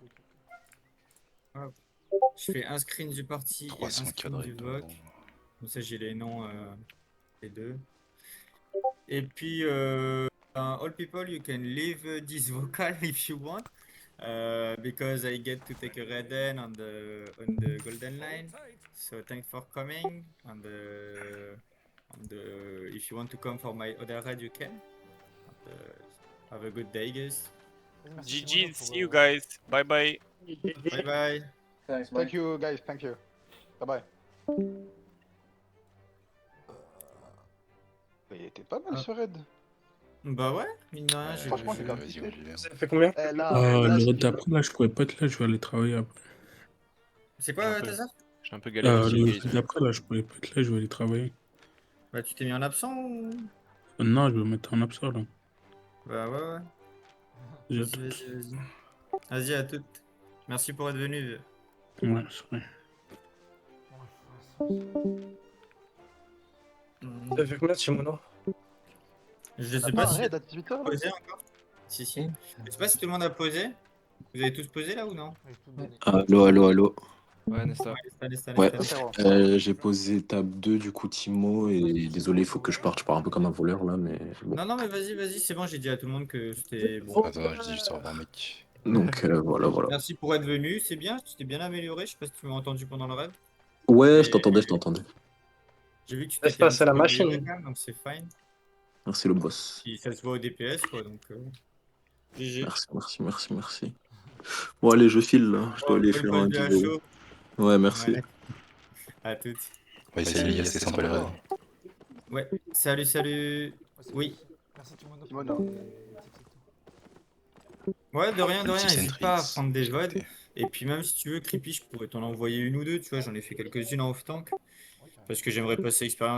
Je fais un screen du party et un 300 screen cadres. du VOC. Comme ça j'ai les noms, les deux. Et puis, all people, you can leave this vocal if you want. Because I get to take a red end on the golden line. So thanks for coming. And if you want to come for my other raid, you can. And, have a good day, guys. GG, see you guys. Bye bye. Bye bye. Thanks, bye. Thank you, guys, thank you. Bye bye. Il était pas mal ce raid. Bah ouais, mine de rien, j'ai franchement, c'est vu. comme- Vas-y, on y va. Ça fait combien? le raid d'après là, je pourrais pas être là, je vais aller travailler après. C'est quoi, Un peu. Tazar? J'ai un peu galéré Le aussi. raid d'après là, je pourrais pas être là, je vais aller travailler. Bah tu t'es mis en absent ou? Non, je vais me mettre en absent là. Bah ouais. J'ai Vas-y. Vas-y à toutes. Merci pour être venu. Ouais, c'est vrai. T'as fait combien de chez Mono? Je sais Ah, pas si raid à 18h là. posé encore. Si. Je sais pas si tout le monde a posé. Vous avez tous posé là ou non? Allo. Ouais, Nesta. Ouais. Allez. J'ai posé table 2 du coup Timo et désolé, il faut que je parte. Je pars un peu comme un voleur là, mais bon. Non, mais vas-y, c'est bon, j'ai dit à tout le monde que c'était bon. Attends, je dis juste au revoir, mec. Donc voilà. Merci pour être venu, c'est bien, tu t'es bien amélioré, je sais pas si tu m'as entendu pendant le raid. Ouais, je t'entendais. J'ai vu que tu Laisse t'étais passer un la petit peu amélioré machine. quand même, donc c'est fine. Merci le boss. Puis ça se voit au DPS quoi, donc GG. Merci. Bon, allez, je file là. Je dois aller Paul faire passe un bien giveaway. chaud. Ouais, merci. Ouais. À toutes. On va essayer les gars, c'était sympa les rêves. Ouais, salut, salut. Ouais, c'est Oui. gentil. Merci Timono Timono. pour les tips et tout. Ouais, de rien, Petit n'hésite pas à Centrix. prendre des vods. Ok. Et puis même si tu veux, Creepy, je pourrais t'en envoyer une ou deux, tu vois, j'en ai fait quelques-unes en off-tank. Ouais, carrément. Parce que j'aimerais passer l'expérience